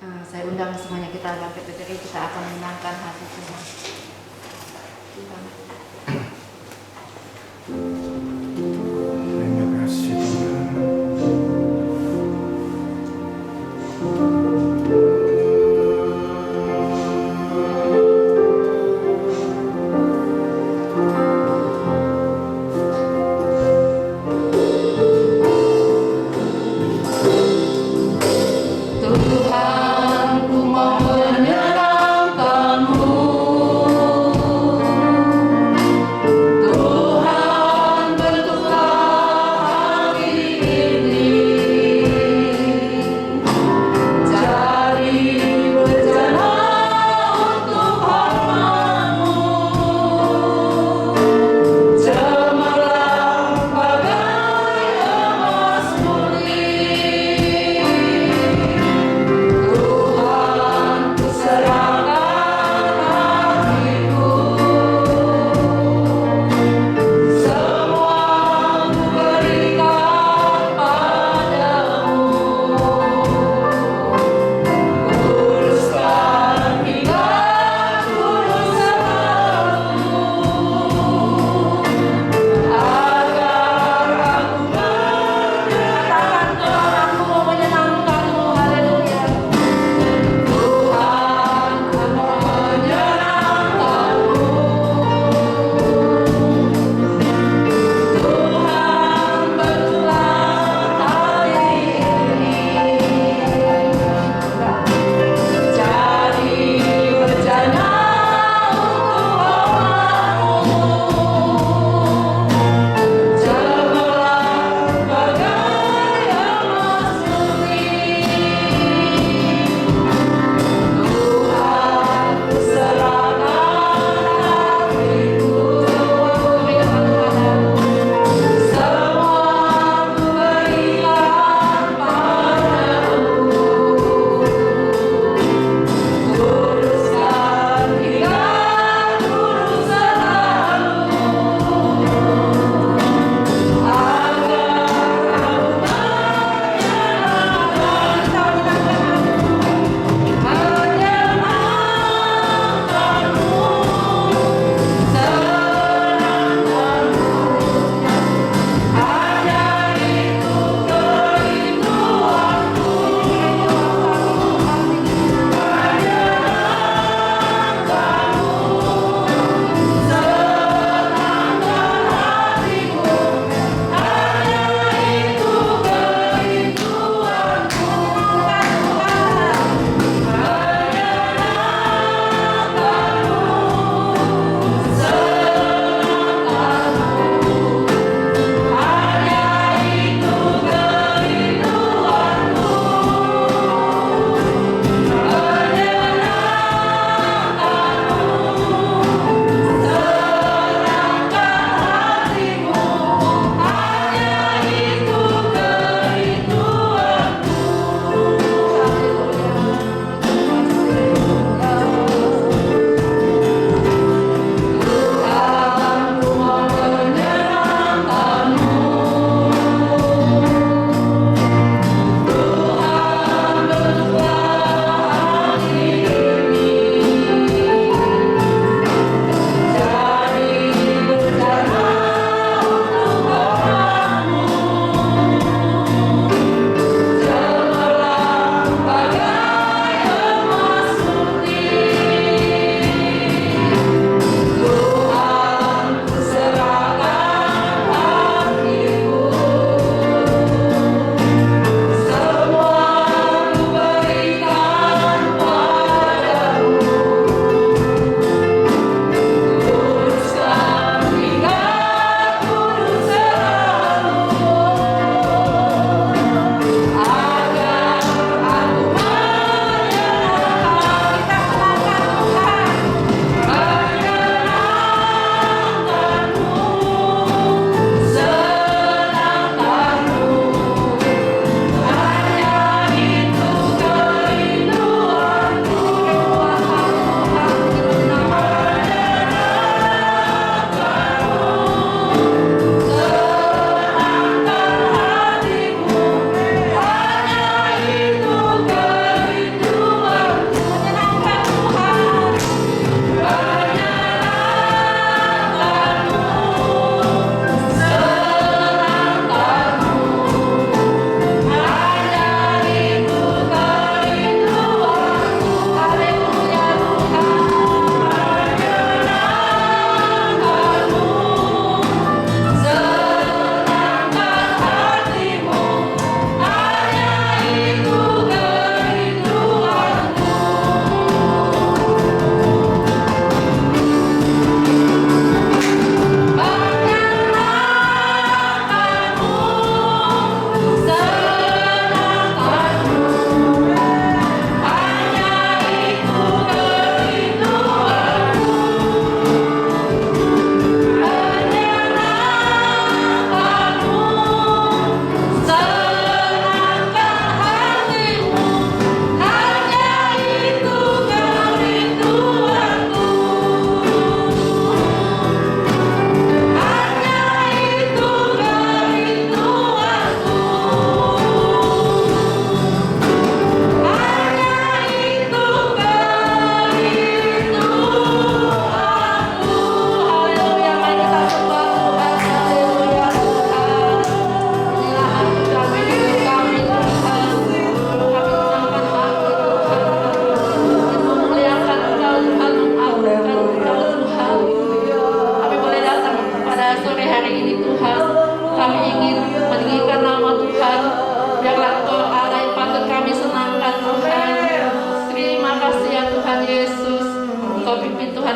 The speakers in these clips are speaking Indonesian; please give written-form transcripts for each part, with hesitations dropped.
Saya undang semuanya, kita bangkit berdiri, kita akan menyenangkan hati Tuhan. Terima kasih Tuhan. Tuhan, ku mau menyenangkan-Mu. Tuhan,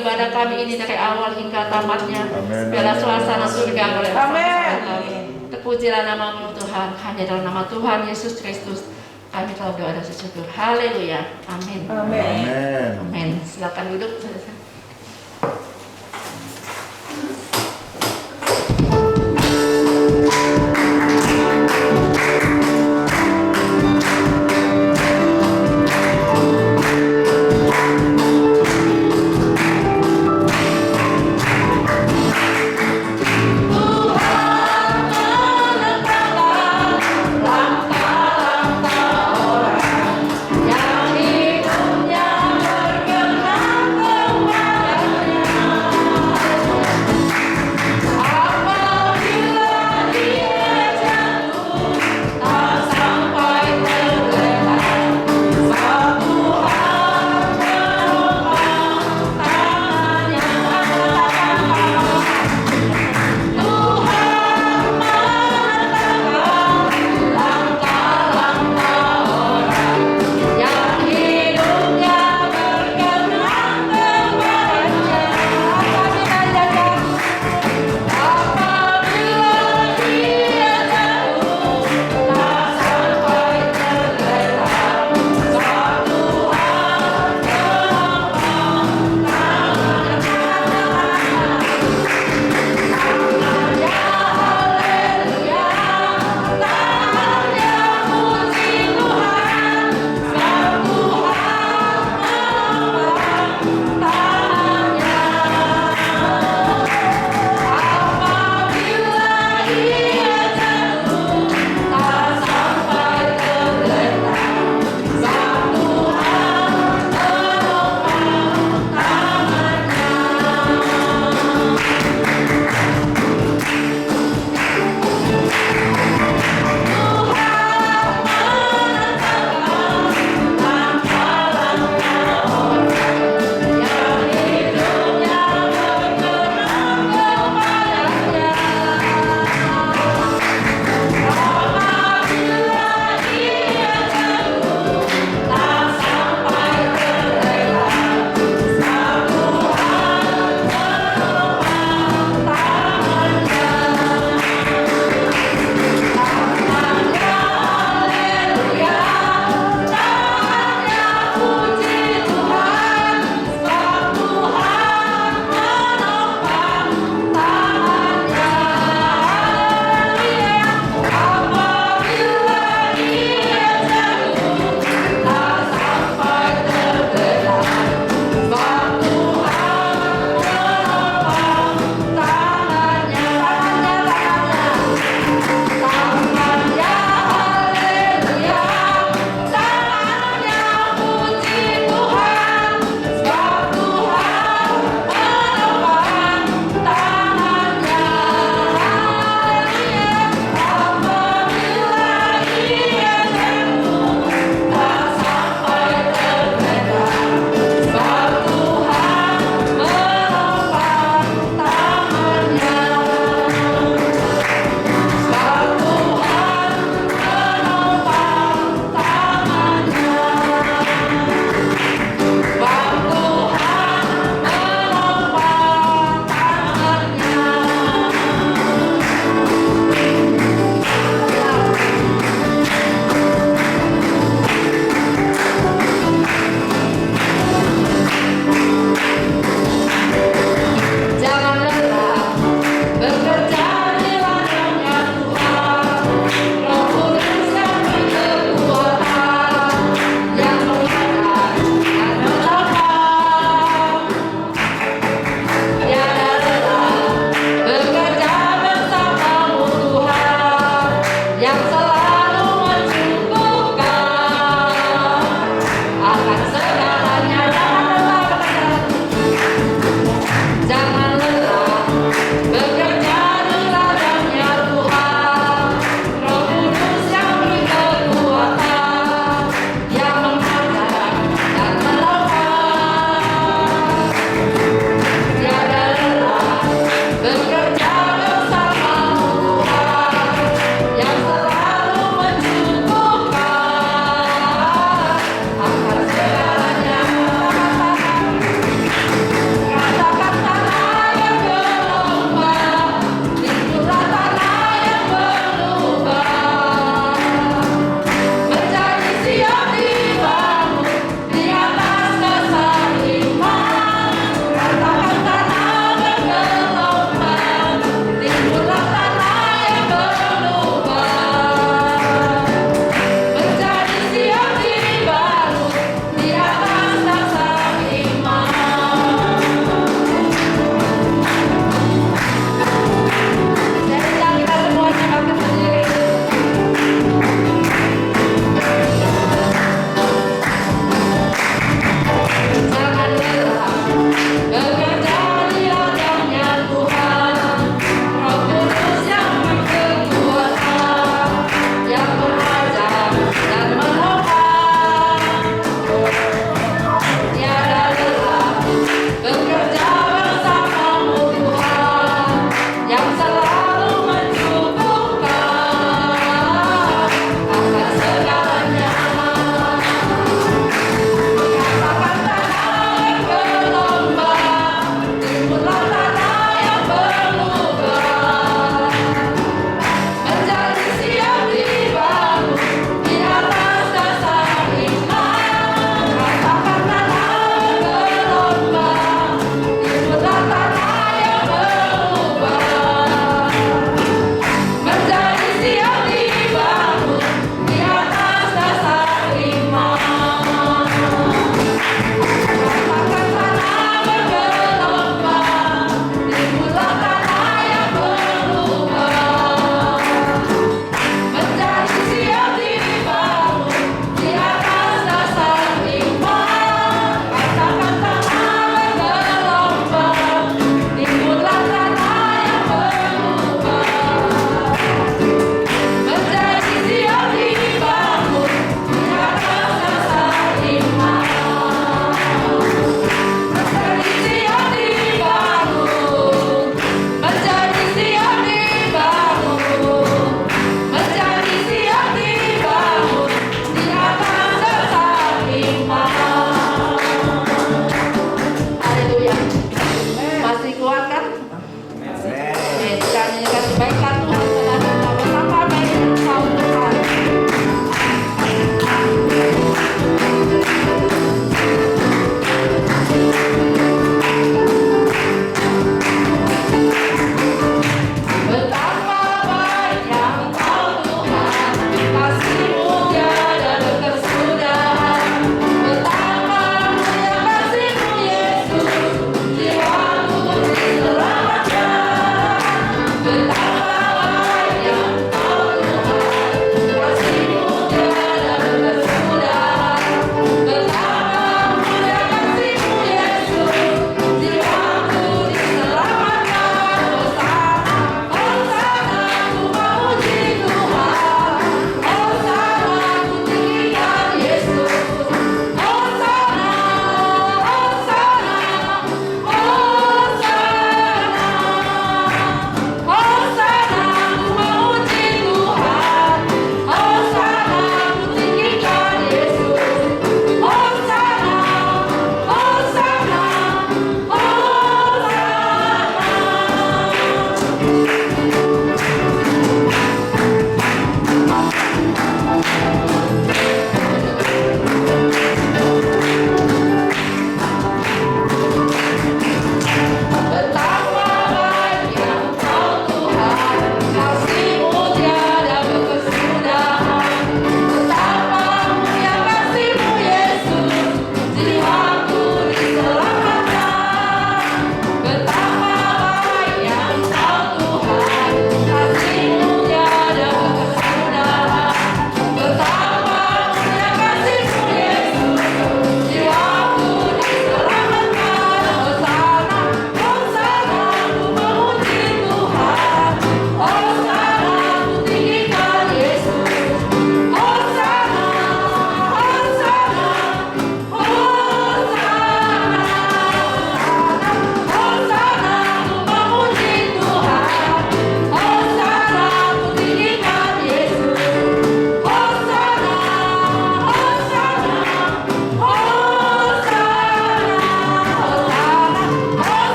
ibadah kami ini dari awal hingga tamatnya. Amin. Biarlah suasana surga boleh Amin. terpujilah nama-Mu Tuhan, hanya dalam nama Tuhan Yesus Kristus kami telah berdoa dan bersyukur. Haleluya. Amin. Amin. Amin. Silakan duduk. Yang hidupnya berkenan kembali.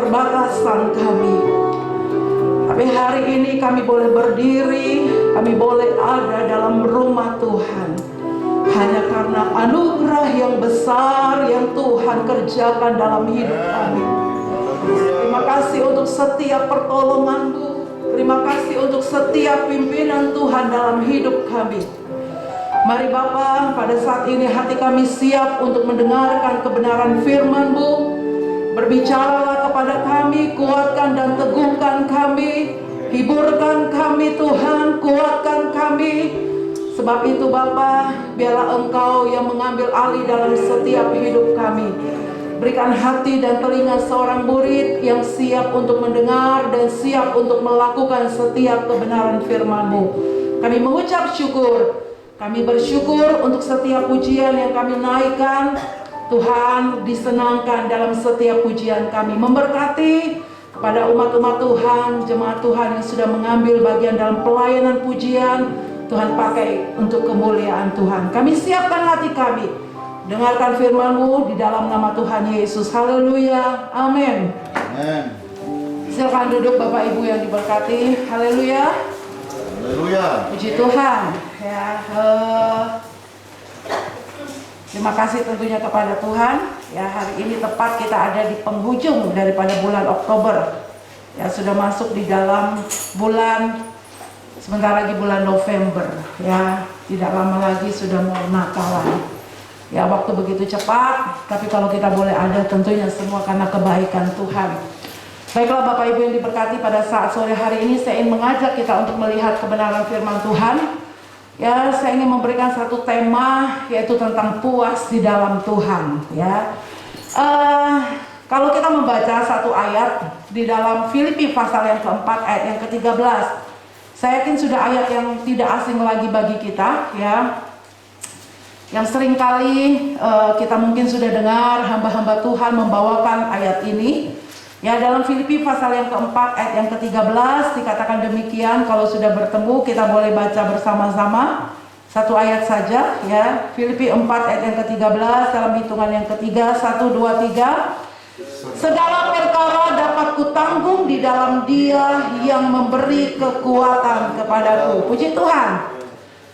keterbatasan kami. Tapi hari ini kami boleh berdiri, kami boleh ada dalam rumah Tuhan, hanya karena anugerah yang besar yang Tuhan kerjakan dalam hidup kami. Terima kasih untuk setiap pertolongan-Mu. Terima kasih untuk setiap pimpinan Tuhan dalam hidup kami. Mari Bapa, pada saat ini hati kami siap untuk mendengarkan kebenaran firman-Mu. Berbicaralah kepada kami, kuatkan dan teguhkan kami, hiburkan kami Tuhan, kuatkan kami. Sebab itu Bapa, biarlah Engkau yang mengambil alih dalam setiap hidup kami. Berikan hati dan telinga seorang murid yang siap untuk mendengar dan siap untuk melakukan setiap kebenaran firman-Mu. Kami mengucap syukur. Kami bersyukur untuk setiap pujian yang kami naikkan. Tuhan disenangkan dalam setiap pujian kami. Memberkati kepada umat-umat Tuhan, jemaat Tuhan yang sudah mengambil bagian dalam pelayanan pujian. Tuhan pakai untuk kemuliaan Tuhan. Kami siapkan hati kami. Dengarkan firman-Mu di dalam nama Tuhan Yesus. Haleluya. Amin. Amin. Silakan duduk Bapak Ibu yang diberkati. Haleluya. Haleluya. Puji Tuhan. Ya, terima kasih tentunya kepada Tuhan. Ya, hari ini tepat kita ada di penghujung daripada bulan Oktober. Ya, sudah masuk di dalam bulan, sebentar lagi bulan November. Ya, tidak lama lagi sudah mau Natalan. Ya, waktu begitu cepat. Tapi kalau kita boleh ada, tentunya semua karena kebaikan Tuhan. Baiklah Bapak Ibu yang diberkati, pada saat sore hari ini saya ingin mengajak kita untuk melihat kebenaran firman Tuhan. Ya, saya ingin memberikan satu tema, yaitu tentang puas di dalam Tuhan. Ya, kalau kita membaca satu ayat di dalam Filipi pasal yang keempat ayat yang ke-13, saya yakin sudah ayat yang tidak asing lagi bagi kita. Ya, yang seringkali kita mungkin sudah dengar hamba-hamba Tuhan membawakan ayat ini. Ya, dalam Filipi pasal yang keempat ayat yang ke-13 dikatakan demikian. Kalau sudah bertemu kita boleh baca bersama-sama satu ayat saja. Ya, Filipi 4 ayat yang ke-13 dalam hitungan yang ketiga. 1, 2, 3. Segala perkara dapat kutanggung di dalam Dia yang memberi kekuatan kepadaku. Puji Tuhan.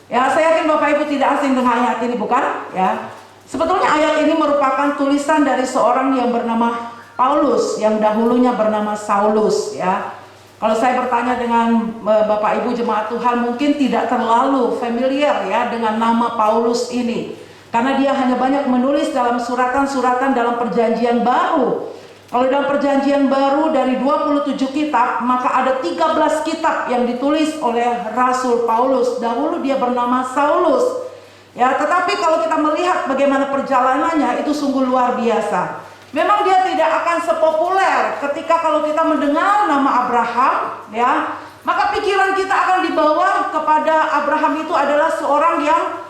Ya, saya yakin Bapak Ibu tidak asing dengan ayat ini, bukan? Ya, sebetulnya ayat ini merupakan tulisan dari seorang yang bernama Paulus, yang dahulunya bernama Saulus. Ya, kalau saya bertanya dengan Bapak Ibu jemaat Tuhan, mungkin tidak terlalu familiar ya dengan nama Paulus ini, karena dia hanya banyak menulis dalam suratan-suratan dalam perjanjian baru. Kalau dalam perjanjian baru dari 27 kitab, maka ada 13 kitab yang ditulis oleh Rasul Paulus. Dahulu dia bernama Saulus. Ya, tetapi kalau kita melihat bagaimana perjalanannya, itu sungguh luar biasa. Memang dia tidak akan sepopuler ketika kalau kita mendengar nama Abraham, ya, maka pikiran kita akan dibawa kepada Abraham itu adalah seorang yang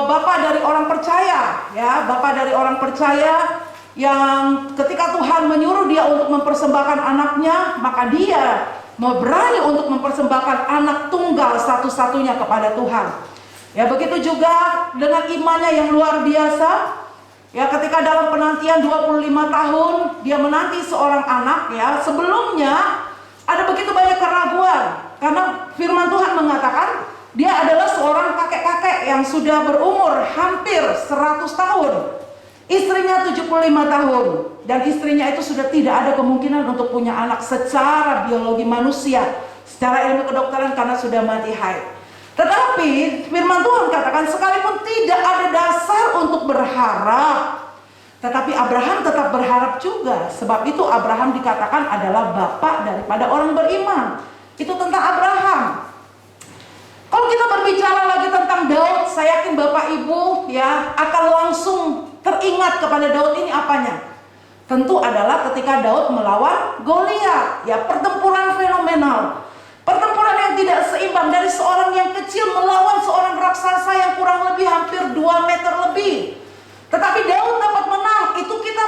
bapak dari orang percaya, ya, bapak dari orang percaya yang ketika Tuhan menyuruh dia untuk mempersembahkan anaknya, maka dia berani untuk mempersembahkan anak tunggal satu-satunya kepada Tuhan. Ya, begitu juga dengan imannya yang luar biasa. Ya, ketika dalam penantian 25 tahun dia menanti seorang anak, ya, sebelumnya ada begitu banyak keraguan karena firman Tuhan mengatakan dia adalah seorang kakek-kakek yang sudah berumur hampir 100 tahun. Istrinya 75 tahun dan istrinya itu sudah tidak ada kemungkinan untuk punya anak secara biologi manusia, secara ilmu kedokteran karena sudah mati haid. Tetapi firman Tuhan katakan sekalipun tidak ada dasar untuk berharap, tetapi Abraham tetap berharap juga. Sebab itu Abraham dikatakan adalah bapak daripada orang beriman. Itu tentang Abraham. Kalau kita berbicara lagi tentang Daud, saya yakin Bapak Ibu ya akan langsung teringat kepada Daud ini apanya? Tentu adalah ketika Daud melawan Goliat. Ya, pertempuran fenomenal. Pertempuran yang tidak seimbang dari seorang yang kecil melawan seorang raksasa yang kurang lebih hampir 2 meter lebih. Tetapi Daud dapat menang. Itu kita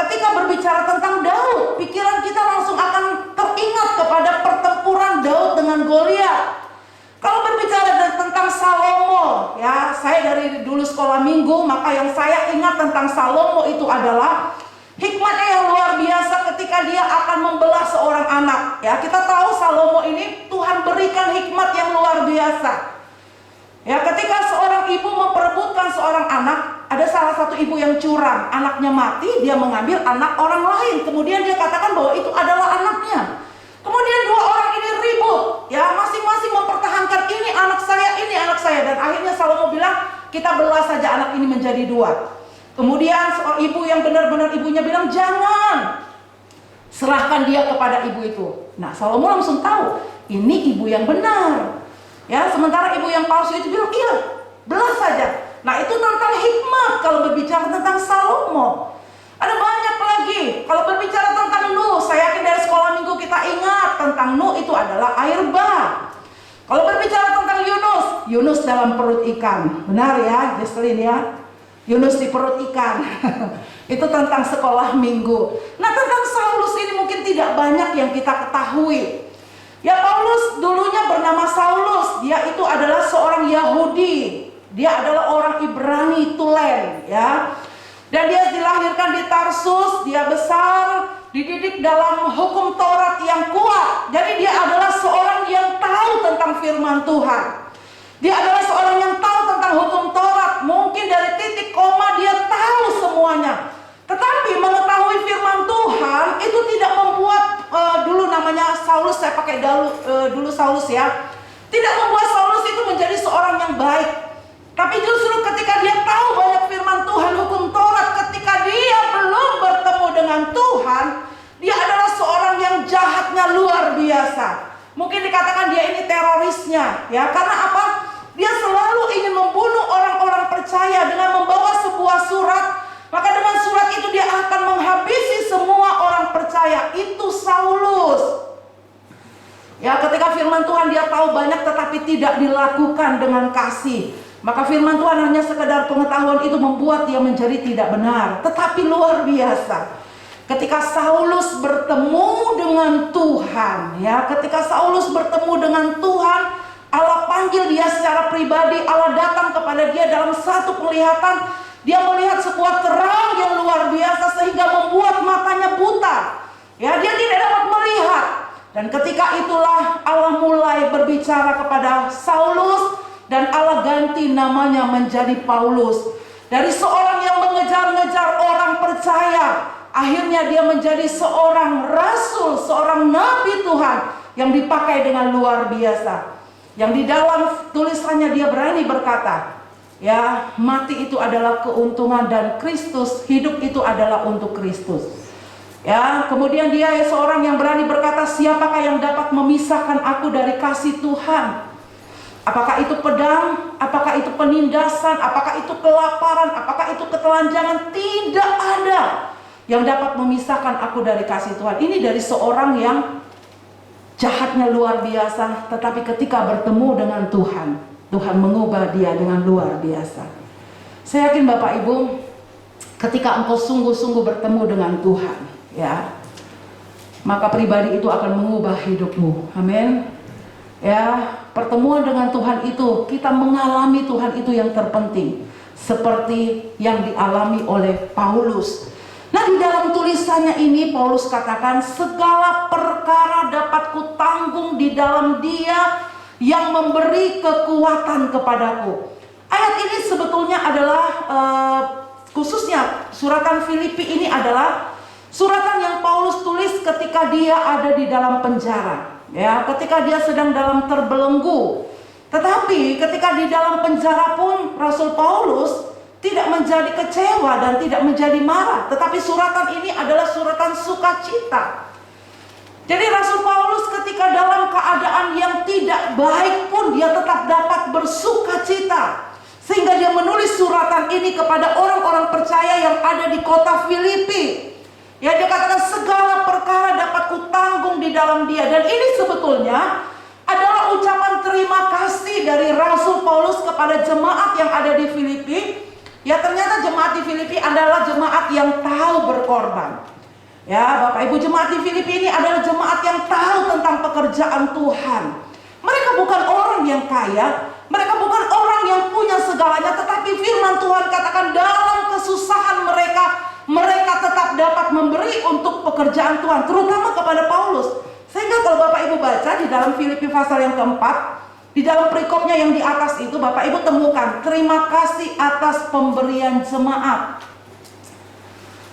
ketika berbicara tentang Daud, pikiran kita langsung akan teringat kepada pertempuran Daud dengan Goliat. Kalau berbicara tentang Salomo, ya, saya dari dulu sekolah minggu, maka yang saya ingat tentang Salomo itu adalah Hikmatnya yang luar biasa ketika dia akan membelah seorang anak. Ya, kita tahu Salomo ini Tuhan berikan hikmat yang luar biasa. Ya, ketika seorang ibu memperebutkan seorang anak, ada salah satu ibu yang curang, anaknya mati, dia mengambil anak orang lain. Kemudian dia katakan bahwa itu adalah anaknya. Kemudian dua orang ini ribut, ya, masing-masing mempertahankan ini anak saya, dan akhirnya Salomo bilang, kita belah saja anak ini menjadi dua. Kemudian seorang ibu yang benar-benar ibunya bilang, jangan, serahkan dia kepada ibu itu. Nah, Salomo langsung tahu, ini ibu yang benar. Ya, sementara ibu yang palsu itu bilang, iya, belah saja. Nah, itu tentang hikmat kalau berbicara tentang Salomo. Ada banyak lagi. Kalau berbicara tentang Nuh, saya yakin dari sekolah minggu kita ingat tentang Nuh itu adalah air bah. Kalau berbicara tentang Yunus dalam perut ikan. Benar ya, Jesslyn ya? Yunus di perut ikan. Itu tentang sekolah minggu. Nah, tentang Saulus ini mungkin tidak banyak yang kita ketahui. Ya, Paulus dulunya bernama Saulus. Dia itu adalah seorang Yahudi. Dia adalah orang Ibrani tulen, ya. Dan dia dilahirkan di Tarsus. Dia besar, dididik dalam hukum Taurat yang kuat. Jadi dia adalah seorang yang tahu tentang firman Tuhan. Dia adalah seorang yang tahu tentang hukum Taurat. Mungkin dari titik koma dia tahu semuanya. Tetapi mengetahui firman Tuhan itu tidak membuat dulu namanya Saulus, saya pakai dulu Saulus ya. Tidak membuat Saulus itu menjadi seorang yang baik. Tapi justru ketika dia tahu banyak firman Tuhan, hukum Taurat, ketika dia belum bertemu dengan Tuhan, dia adalah seorang yang jahatnya luar biasa. Mungkin dikatakan dia ini terorisnya, ya. Karena apa? Dia selalu ingin membunuh orang-orang percaya dengan membawa sebuah surat. Maka dengan surat itu dia akan menghabisi semua orang percaya. Itu Saulus. Ya, ketika firman Tuhan dia tahu banyak tetapi tidak dilakukan dengan kasih. Maka firman Tuhan hanya sekedar pengetahuan itu membuat dia menjadi tidak benar. Tetapi luar biasa. Ketika Saulus bertemu dengan Tuhan, ya, ketika Saulus bertemu dengan Tuhan, Allah panggil dia secara pribadi. Allah datang kepada dia dalam satu penglihatan. Dia melihat sebuah terang yang luar biasa sehingga membuat matanya buta. Ya, dia tidak dapat melihat. Dan ketika itulah Allah mulai berbicara kepada Saulus dan Allah ganti namanya menjadi Paulus. Dari seorang yang mengejar-ngejar orang percaya, akhirnya dia menjadi seorang rasul, seorang nabi Tuhan yang dipakai dengan luar biasa. Yang di dalam tulisannya dia berani berkata, ya, mati itu adalah keuntungan dan Kristus, hidup itu adalah untuk Kristus. Ya, kemudian dia seorang yang berani berkata, siapakah yang dapat memisahkan aku dari kasih Tuhan? Apakah itu pedang, apakah itu penindasan, apakah itu kelaparan, apakah itu ketelanjangan? Tidak ada yang dapat memisahkan aku dari kasih Tuhan. Ini dari seorang yang jahatnya luar biasa, tetapi ketika bertemu dengan Tuhan, Tuhan mengubah dia dengan luar biasa. Saya yakin Bapak Ibu, ketika engkau sungguh-sungguh bertemu dengan Tuhan, ya, maka pribadi itu akan mengubah hidupmu. Amin. Ya, pertemuan dengan Tuhan itu, kita mengalami Tuhan itu yang terpenting, seperti yang dialami oleh Paulus. Nah, di dalam tulisannya ini Paulus katakan, segala perkara dapat kutanggung di dalam Dia yang memberi kekuatan kepadaku. Ayat ini sebetulnya adalah khususnya suratan Filipi ini adalah suratan yang Paulus tulis ketika dia ada di dalam penjara, ya, ketika dia sedang dalam terbelenggu. Tetapi ketika di dalam penjara pun Rasul Paulus tidak menjadi kecewa dan tidak menjadi marah, tetapi suratan ini adalah suratan sukacita. Jadi Rasul Paulus ketika dalam keadaan yang tidak baik pun dia tetap dapat bersukacita. Sehingga dia menulis suratan ini kepada orang-orang percaya yang ada di kota Filipi. Ya, dia katakan segala perkara dapat kutanggung di dalam Dia. Dan ini sebetulnya adalah ucapan terima kasih dari Rasul Paulus kepada jemaat yang ada di Filipi. Ya, ternyata jemaat di Filipi adalah jemaat yang tahu berkorban. Ya, Bapak Ibu, jemaat di Filipi ini adalah jemaat yang tahu tentang pekerjaan Tuhan. Mereka bukan orang yang kaya, mereka bukan orang yang punya segalanya, tetapi firman Tuhan katakan dalam kesusahan mereka, mereka tetap dapat memberi untuk pekerjaan Tuhan, terutama kepada Paulus. Sehingga kalau Bapak Ibu baca di dalam Filipi pasal yang keempat, di dalam perikopnya yang di atas itu, Bapak Ibu temukan terima kasih atas pemberian jemaat.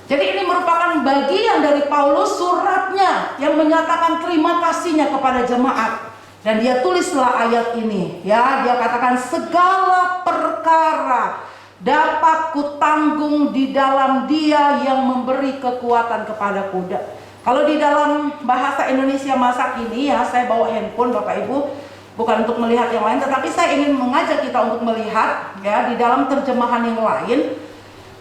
Jadi ini merupakan bagian dari Paulus, suratnya yang menyatakan terima kasihnya kepada jemaat. Dan dia tulislah ayat ini, ya, dia katakan segala perkara dapat kutanggung di dalam Dia yang memberi kekuatan kepadaku. Kalau di dalam bahasa Indonesia masa kini, ya, saya bawa handphone Bapak Ibu, bukan untuk melihat yang lain, tetapi saya ingin mengajak kita untuk melihat, ya, di dalam terjemahan yang lain.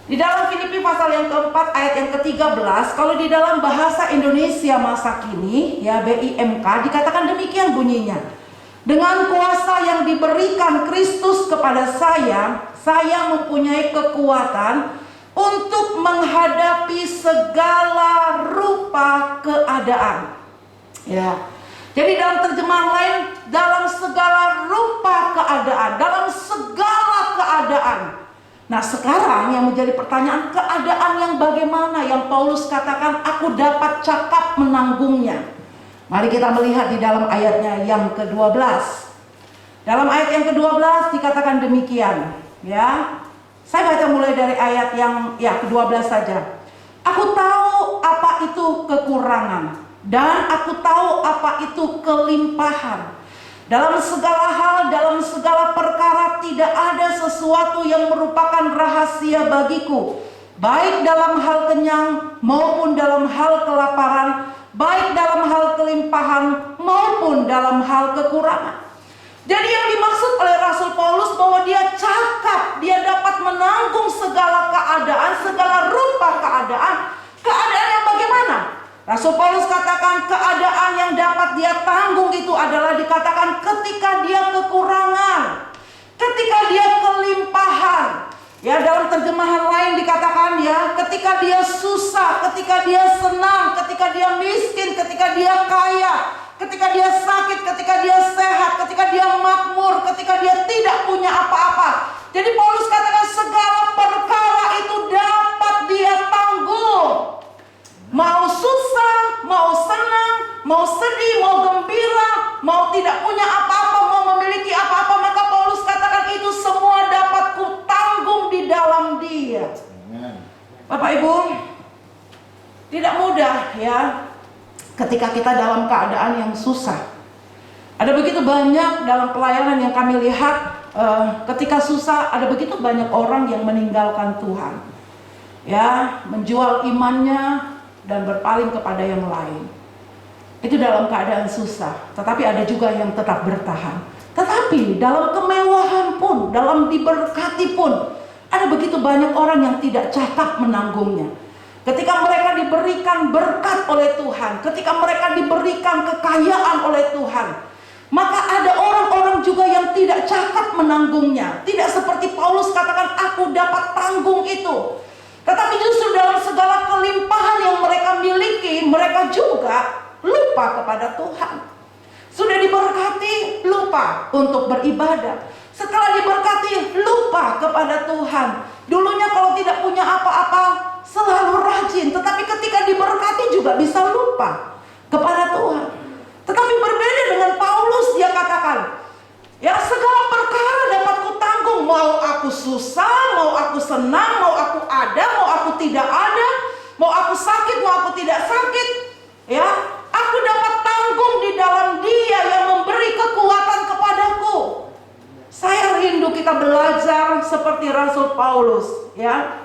Di dalam Filipi pasal yang keempat ayat yang ke-13, kalau di dalam bahasa Indonesia masa kini, ya, BIMK, dikatakan demikian bunyinya. Dengan kuasa yang diberikan Kristus kepada saya mempunyai kekuatan untuk menghadapi segala rupa keadaan. Ya. Jadi dalam terjemahan lain, dalam segala rupa keadaan, dalam segala keadaan. Nah, sekarang yang menjadi pertanyaan, keadaan yang bagaimana yang Paulus katakan aku dapat cakap menanggungnya. Mari kita melihat di dalam ayatnya yang ke-12. Dalam ayat yang ke-12 dikatakan demikian, ya. Saya baca mulai dari ayat yang ke-12 saja. Aku tahu apa itu kekurangan dan aku tahu apa itu kelimpahan. Dalam segala hal, dalam segala perkara tidak ada sesuatu yang merupakan rahasia bagiku, baik dalam hal kenyang maupun dalam hal kelaparan, baik dalam hal kelimpahan maupun dalam hal kekurangan. Jadi yang dimaksud oleh Rasul Paulus bahwa dia cakap, dia dapat menanggung segala keadaan, segala rupa keadaan. Keadaan yang bagaimana? Rasul Paulus katakan keadaan yang dapat dia tanggung itu adalah dikatakan ketika dia kekurangan, ketika dia kelimpahan. Ya, dalam terjemahan lain dikatakan, ya, ketika dia susah, ketika dia senang, ketika dia miskin, ketika dia kaya, ketika dia sakit, ketika dia sehat, ketika dia makmur, ketika dia tidak punya apa-apa. Jadi Paulus katakan segala perkara itu dapat dia tanggung. Mau susah, mau senang, mau sedih, mau gembira, mau tidak punya apa-apa, mau memiliki apa-apa, maka Paulus katakan itu semua dapat kutanggung di dalam Dia. Bapak Ibu, tidak mudah, ya, ketika kita dalam keadaan yang susah. Ada begitu banyak dalam pelayanan yang kami lihat, ketika susah ada begitu banyak orang yang meninggalkan Tuhan, ya, menjual imannya dan berpaling kepada yang lain. Itu dalam keadaan susah. Tetapi ada juga yang tetap bertahan. Tetapi dalam kemewahan pun, dalam diberkati pun, ada begitu banyak orang yang tidak cakap menanggungnya. Ketika mereka diberikan berkat oleh Tuhan, ketika mereka diberikan kekayaan oleh Tuhan, maka ada orang-orang juga yang tidak cakap menanggungnya. Tidak seperti Paulus katakan aku dapat tanggung itu. Tetapi justru dalam segala kelimpahan yang mereka miliki, mereka juga lupa kepada Tuhan. Sudah diberkati, lupa untuk beribadah. Setelah diberkati, lupa kepada Tuhan. Dulunya kalau tidak punya apa-apa, selalu rajin. Tetapi ketika diberkati juga bisa lupa kepada Tuhan. Tetapi berbeda dengan Paulus, dia katakan, ya, segala perkara dapat kutanggung. Mau aku susah, mau aku senang, mau aku ada, mau aku tidak ada, mau aku sakit, mau aku tidak sakit, ya, aku dapat tanggung di dalam Dia yang memberi kekuatan kepadaku. Saya rindu kita belajar seperti Rasul Paulus, ya.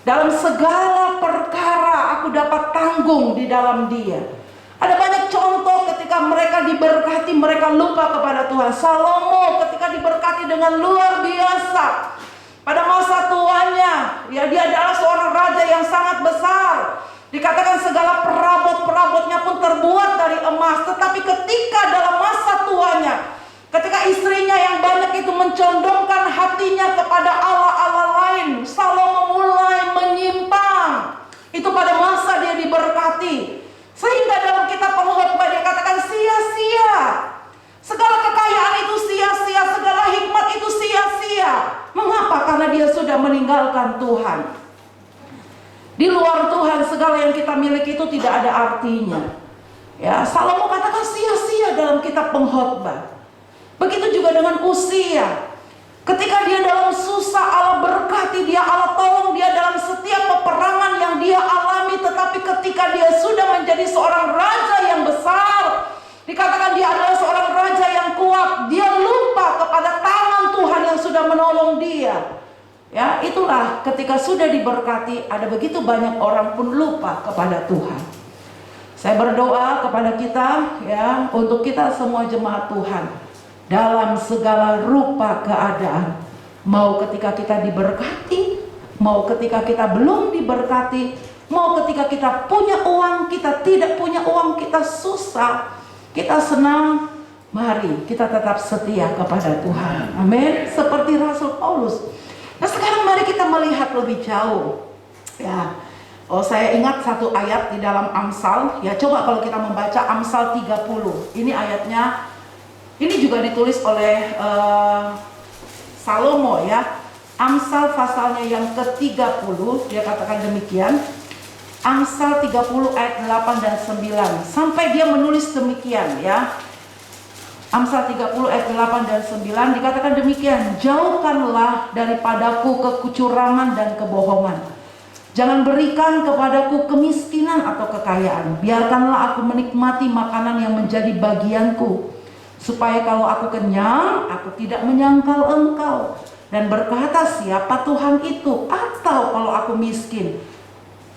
Dalam segala perkara aku dapat tanggung di dalam Dia. Ada banyak contoh ketika mereka diberkati, mereka lupa kepada Tuhan. Salomo ketika diberkati dengan luar biasa, pada masa tuanya, ya, dia adalah seorang raja yang sangat besar. Dikatakan segala perabot-perabotnya pun terbuat dari emas. Tetapi ketika dalam masa tuanya, ketika istrinya yang banyak itu mencondongkan hatinya kepada Allah-Allah lain, Salomo mulai menyimpang. Itu pada masa dia diberkati. Sehingga dalam kitab Pengkhotbah dia katakan sia-sia. Segala kekayaan itu sia-sia, segala hikmat itu sia-sia. Mengapa? Karena dia sudah meninggalkan Tuhan. Di luar Tuhan segala yang kita miliki itu tidak ada artinya. Ya, Salomo katakan sia-sia dalam kitab Pengkhotbah. Begitu juga dengan Uzia. Ketika dia dalam susah, Allah berkati dia, Allah tolong dia dalam setiap peperangan yang dia alami. Tetapi ketika dia sudah menjadi seorang raja yang besar, dikatakan dia adalah seorang raja yang kuat, dia lupa kepada tangan Tuhan yang sudah menolong dia. Ya, itulah ketika sudah diberkati, ada begitu banyak orang pun lupa kepada Tuhan. Saya berdoa kepada kita, ya, untuk kita semua jemaat Tuhan, dalam segala rupa keadaan, mau ketika kita diberkati, mau ketika kita belum diberkati, mau ketika kita punya uang, kita tidak punya uang, kita susah, kita senang, mari kita tetap setia kepada Tuhan. Amin. Seperti Rasul Paulus. Nah, sekarang mari kita melihat lebih jauh. Ya, saya ingat satu ayat di dalam Amsal. Ya, coba kalau kita membaca Amsal 30. Ini ayatnya, ini juga ditulis oleh Salomo, ya. Amsal pasalnya yang ke-30, dia katakan demikian. Amsal 30 ayat 8 dan 9. Sampai dia menulis demikian, ya. Amsal 30 ayat 8 dan 9 dikatakan demikian, jauhkanlah daripadaku kecurangan dan kebohongan. Jangan berikan kepadaku kemiskinan atau kekayaan. Biarkanlah aku menikmati makanan yang menjadi bagianku, supaya kalau aku kenyang, aku tidak menyangkal engkau dan berkata siapa Tuhan itu. Atau kalau aku miskin,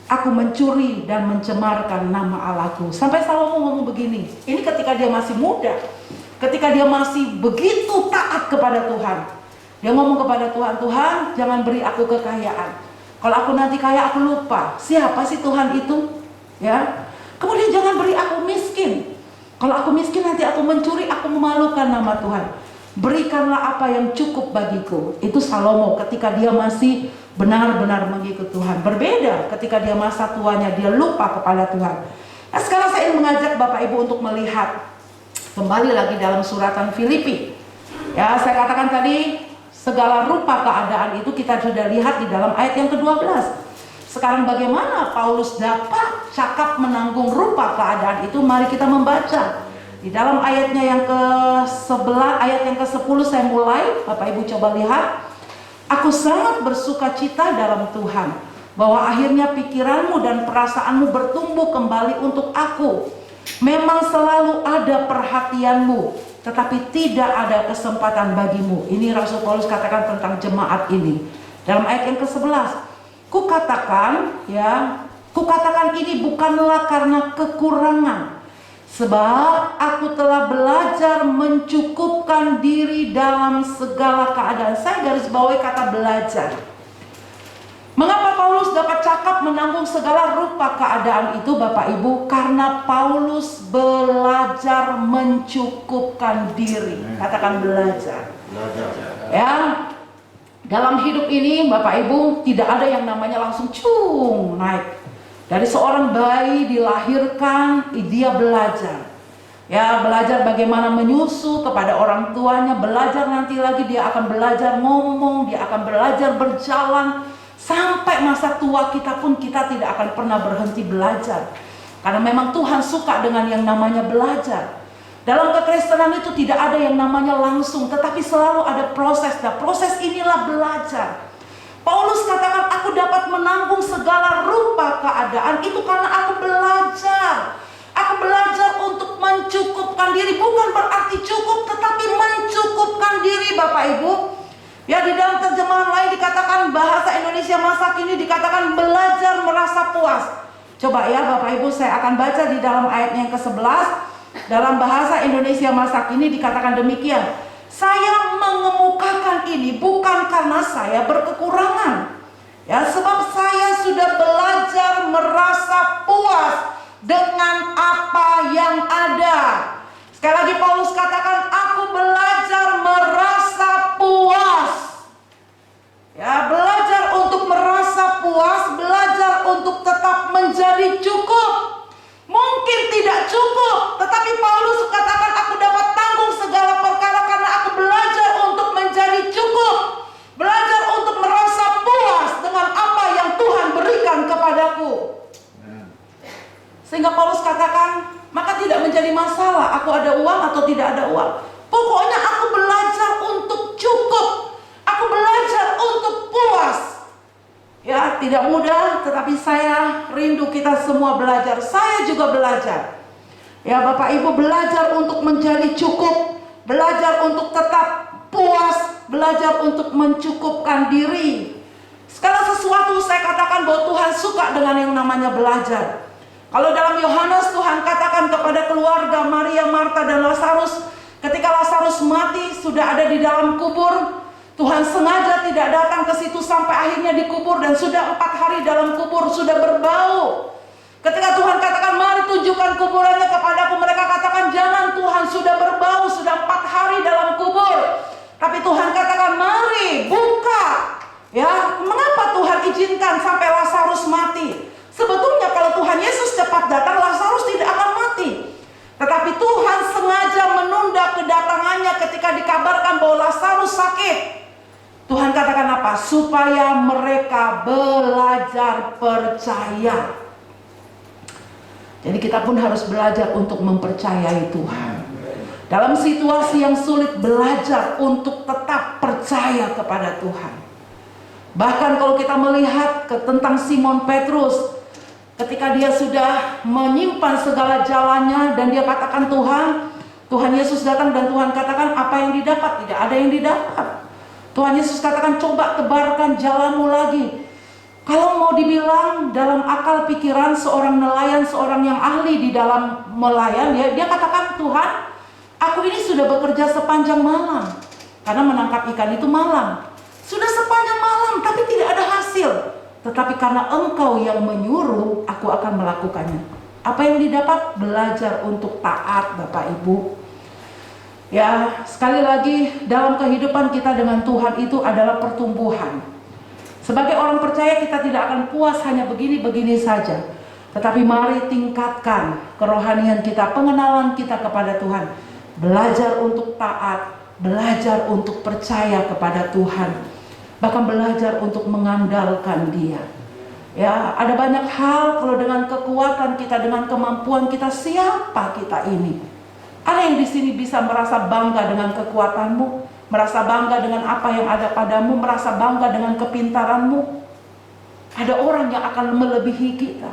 aku mencuri dan mencemarkan nama Allahku. Sampai Salomo ngomong begini. Ini ketika dia masih muda, ketika dia masih begitu taat kepada Tuhan. Dia ngomong kepada Tuhan, Tuhan jangan beri aku kekayaan. Kalau aku nanti kaya aku lupa siapa sih Tuhan itu, ya. Kemudian jangan beri aku miskin. Kalau aku miskin nanti aku mencuri, aku memalukan nama Tuhan. Berikanlah apa yang cukup bagiku. Itu Salomo ketika dia masih benar-benar mengikut Tuhan. Berbeda ketika dia masa tuanya, dia lupa kepada Tuhan. Nah, sekarang saya ingin mengajak Bapak Ibu untuk melihat kembali lagi dalam suratan Filipi. Ya, saya katakan tadi segala rupa keadaan itu kita sudah lihat di dalam ayat yang ke-12. Sekarang bagaimana Paulus dapat cakap menanggung rupa keadaan itu? Mari kita membaca. Di dalam ayatnya yang ke-11, ayat yang ke-10 saya mulai. Bapak Ibu coba lihat. Aku sangat bersuka cita dalam Tuhan, bahwa akhirnya pikiranmu dan perasaanmu bertumbuh kembali untuk aku. Memang selalu ada perhatianmu, tetapi tidak ada kesempatan bagimu. Ini Rasul Paulus katakan tentang jemaat ini. Dalam ayat yang ke-11, kukatakan ini bukanlah karena kekurangan, sebab aku telah belajar mencukupkan diri dalam segala keadaan. Saya garis bawahi kata belajar. Mengapa Paulus dapat cakap menanggung segala rupa keadaan itu, Bapak Ibu? Karena Paulus belajar mencukupkan diri. Katakan belajar. Ya, dalam hidup ini Bapak Ibu tidak ada yang namanya langsung naik. Dari seorang bayi dilahirkan, dia belajar. Ya, belajar bagaimana menyusu kepada orang tuanya. Belajar nanti lagi dia akan belajar ngomong, dia akan belajar berjalan. Sampai masa tua kita pun kita tidak akan pernah berhenti belajar. Karena memang Tuhan suka dengan yang namanya belajar. Dalam kekristenan itu tidak ada yang namanya langsung, tetapi selalu ada proses. Dan proses inilah belajar. Paulus katakan aku dapat menanggung segala rupa keadaan itu karena aku belajar. Aku belajar untuk mencukupkan diri. Bukan berarti cukup, tetapi mencukupkan diri, Bapak Ibu. Ya, di dalam terjemahan lain dikatakan, bahasa Indonesia masa kini dikatakan belajar merasa puas. Coba ya Bapak Ibu, saya akan baca di dalam ayat yang ke-11. Dalam bahasa Indonesia masa kini dikatakan demikian. Saya mengemukakan ini bukan karena saya berkekurangan. Ya, sebab saya sudah belajar merasa puas dengan apa yang ada. Sekali lagi Paulus katakan, aku belajar merasa puas. Ya, belajar untuk merasa puas, belajar untuk tetap menjadi cukup. Mungkin tidak cukup, tetapi Paulus katakan aku dapat tanggung segala perkara karena aku belajar untuk menjadi cukup. Belajar untuk merasa puas dengan apa yang Tuhan berikan kepada rindu kita semua belajar. Saya juga belajar. Ya Bapak Ibu, belajar untuk menjadi cukup, belajar untuk tetap puas, belajar untuk mencukupkan diri. Segala sesuatu saya katakan bahwa Tuhan suka dengan yang namanya belajar. Kalau dalam Yohanes Tuhan katakan kepada keluarga Maria, Marta dan Lazarus, ketika Lazarus mati sudah ada di dalam kubur, Tuhan sengaja tidak datang ke situ sampai akhirnya dikubur dan sudah 4 hari dalam kubur, sudah berbau. Ketika Tuhan katakan mari tunjukkan kuburannya kepadaku, mereka katakan jangan Tuhan, sudah berbau, sudah 4 hari dalam kubur. Tapi Tuhan katakan mari buka. Ya, mengapa Tuhan izinkan sampai Lazarus mati? Sebetulnya kalau Tuhan Yesus cepat datang, Lazarus tidak akan mati. Tetapi Tuhan sengaja menunda kedatangannya ketika dikabarkan bahwa Lazarus sakit. Tuhan katakan apa? Supaya mereka belajar percaya. Jadi kita pun harus belajar untuk mempercayai Tuhan. Dalam situasi yang sulit, belajar untuk tetap percaya kepada Tuhan. Bahkan kalau kita melihat tentang Simon Petrus, ketika dia sudah menyimpan segala jalannya dan dia katakan Tuhan Yesus datang dan Tuhan katakan apa yang didapat? Tidak ada yang didapat. Tuhan Yesus katakan coba tebarkan jalanmu lagi. Kalau mau dibilang dalam akal pikiran seorang nelayan, seorang yang ahli di dalam melayan, dia katakan Tuhan, aku ini sudah bekerja sepanjang malam. Karena menangkap ikan itu malam. Sudah sepanjang malam tapi tidak ada hasil. Tetapi karena Engkau yang menyuruh, aku akan melakukannya. Apa yang didapat? Belajar untuk taat, Bapak Ibu. Ya, sekali lagi dalam kehidupan kita dengan Tuhan itu adalah pertumbuhan. Sebagai orang percaya kita tidak akan puas hanya begini-begini saja. Tetapi mari tingkatkan kerohanian kita, pengenalan kita kepada Tuhan. Belajar untuk taat, belajar untuk percaya kepada Tuhan. Bahkan belajar untuk mengandalkan Dia. Ya, ada banyak hal kalau dengan kekuatan kita, dengan kemampuan kita, siapa kita ini? Ada yang di sini bisa merasa bangga dengan kekuatanmu, merasa bangga dengan apa yang ada padamu, merasa bangga dengan kepintaranmu. Ada orang yang akan melebihi kita.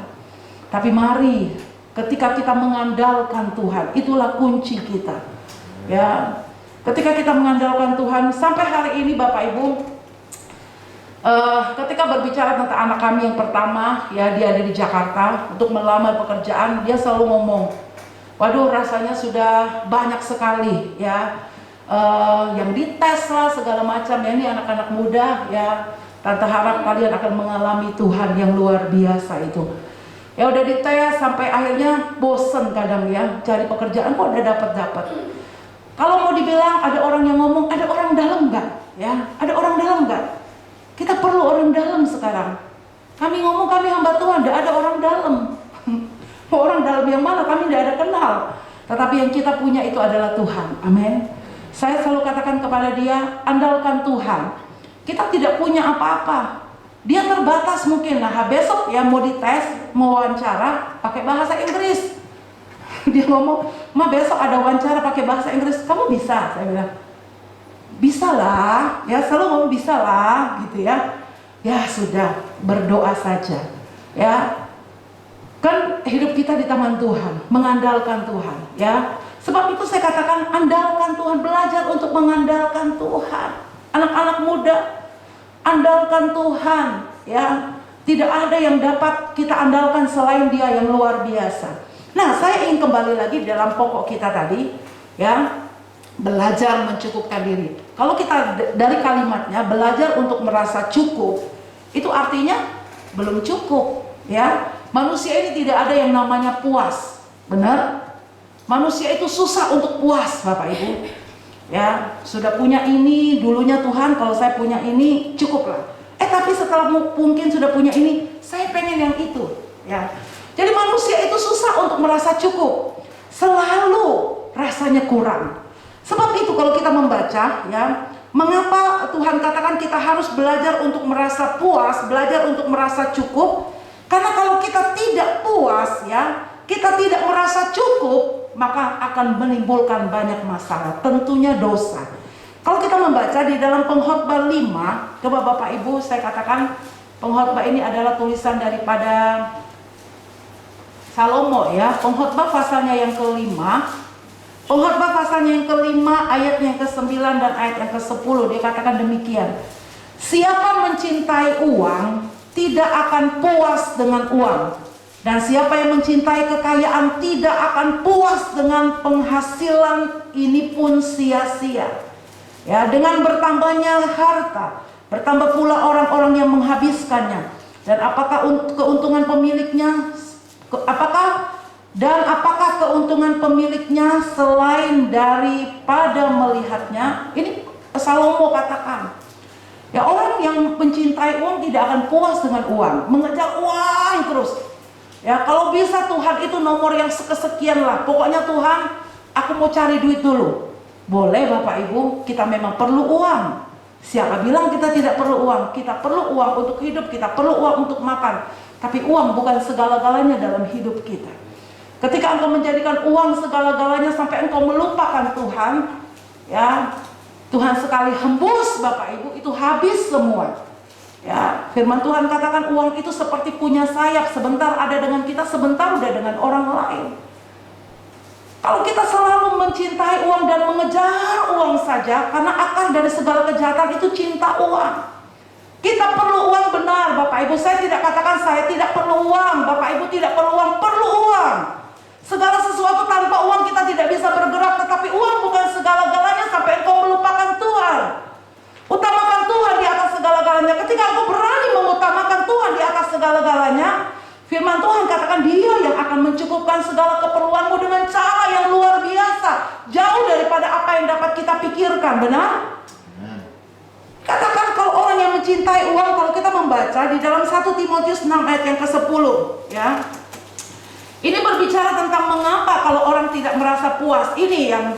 Tapi mari, ketika kita mengandalkan Tuhan, itulah kunci kita. Ya, ketika kita mengandalkan Tuhan, sampai hari ini Bapak Ibu, ketika berbicara tentang anak kami yang pertama, ya dia ada di Jakarta untuk melamar pekerjaan, dia selalu ngomong, waduh rasanya sudah banyak sekali ya. Yang dites lah segala macam ya, ini anak-anak muda ya, Tante harap kalian akan mengalami Tuhan yang luar biasa itu. Ya udah dites sampai akhirnya bosen kadang ya, cari pekerjaan kok udah dapat. Kalau mau dibilang ada orang yang ngomong, ada orang dalam nggak? Ya, ada orang dalam nggak? Kita perlu orang dalam sekarang. Kami ngomong kami hamba Tuhan, tidak ada orang dalam. Orang dalam yang mana kami tidak ada kenal. Tetapi yang kita punya itu adalah Tuhan. Amin. Saya selalu katakan kepada dia, andalkan Tuhan. Kita tidak punya apa-apa. Dia terbatas mungkin. Nah besok ya mau dites, mau wawancara pakai bahasa Inggris. Dia ngomong, ma besok ada wawancara pakai bahasa Inggris, kamu bisa? Saya bilang, bisa lah. Ya selalu ngomong bisa lah gitu ya. Ya sudah, berdoa saja. Ya, kan hidup kita di tangan Tuhan, mengandalkan Tuhan. Ya, sebab itu saya katakan andalkan Tuhan, belajar untuk mengandalkan Tuhan. Anak-anak muda, andalkan Tuhan. Ya, tidak ada yang dapat kita andalkan selain Dia yang luar biasa. Nah, saya ingin kembali lagi dalam pokok kita tadi, ya, belajar mencukupkan diri. Kalau kita dari kalimatnya belajar untuk merasa cukup, itu artinya belum cukup. Ya, manusia ini tidak ada yang namanya puas, benar? Manusia itu susah untuk puas, Bapak Ibu. Ya, sudah punya ini, dulunya Tuhan kalau saya punya ini cukuplah. Tapi setelah mungkin sudah punya ini, saya pengen yang itu. Ya, jadi manusia itu susah untuk merasa cukup. Selalu rasanya kurang. Sebab itu kalau kita membaca, ya, mengapa Tuhan katakan kita harus belajar untuk merasa puas, belajar untuk merasa cukup? Karena kalau kita tidak puas, ya, kita tidak merasa cukup, maka akan menimbulkan banyak masalah, tentunya dosa. Kalau kita membaca di dalam Pengkhotbah 5, coba Bapak Ibu saya katakan Pengkhotbah ini adalah tulisan daripada Salomo ya, Pengkhotbah pasalnya yang kelima. Pengkhotbah pasalnya yang kelima, ayatnya yang ke-9 dan ayat yang ke-10, dia katakan demikian. Siapa mencintai uang tidak akan puas dengan uang, dan siapa yang mencintai kekayaan tidak akan puas dengan penghasilan, ini pun sia-sia. Ya, dengan bertambahnya harta, bertambah pula orang-orang yang menghabiskannya. Dan apakah keuntungan pemiliknya? Apakah keuntungan pemiliknya selain daripada melihatnya? Ini Salomo katakan. Ya, orang yang mencintai uang tidak akan puas dengan uang, mengejar uang terus. Ya, kalau bisa Tuhan itu nomor yang sekian lah. Pokoknya Tuhan, aku mau cari duit dulu. Boleh Bapak Ibu, kita memang perlu uang. Siapa bilang kita tidak perlu uang? Kita perlu uang untuk hidup, kita perlu uang untuk makan. Tapi uang bukan segala-galanya dalam hidup kita. Ketika engkau menjadikan uang segala-galanya sampai engkau melupakan Tuhan, ya, Tuhan sekali hembus Bapak Ibu, itu habis semua. Ya, firman Tuhan katakan uang itu seperti punya sayap, sebentar ada dengan kita, sebentar udah dengan orang lain. Kalau kita selalu mencintai uang dan mengejar uang saja, karena akar dari segala kejahatan itu cinta uang. Kita perlu uang benar Bapak Ibu. Saya tidak katakan saya tidak perlu uang, Bapak Ibu tidak perlu uang, perlu uang. Segala sesuatu tanpa uang kita tidak bisa bergerak, tetapi uang bukan segala-galanya sampai engkau melupakan Tuhan. Utamakan Tuhan di atas segala-galanya. Ketika engkau berani mengutamakan Tuhan di atas segala-galanya, firman Tuhan katakan Dia yang akan mencukupkan segala keperluanmu dengan cara yang luar biasa, jauh daripada apa yang dapat kita pikirkan, benar? Katakan kalau orang yang mencintai uang, kalau kita membaca di dalam 1 Timotius 6 ayat yang ke-10, ya. Ini berbicara tentang mengapa kalau orang tidak merasa puas. Ini yang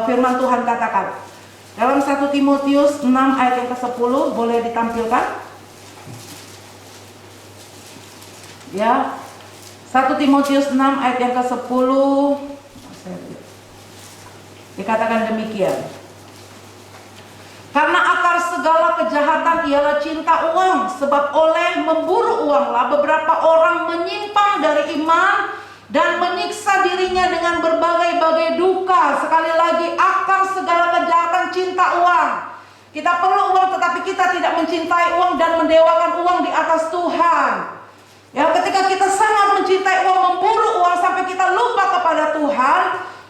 firman Tuhan katakan. Dalam 1 Timotius 6 ayat yang ke-10, boleh ditampilkan? Ya. 1 Timotius 6 ayat yang ke-10 dikatakan demikian. Karena akar segala kejahatan ialah cinta uang, sebab oleh memburu uanglah beberapa orang menyimpang dari iman dan menyiksa dirinya dengan berbagai-bagai duka. Sekali lagi, akar segala kejahatan cinta uang. Kita perlu uang, tetapi kita tidak mencintai uang dan mendewakan uang di atas Tuhan. Ya, ketika kita sangat mencintai uang, memburu uang sampai kita lupa kepada Tuhan,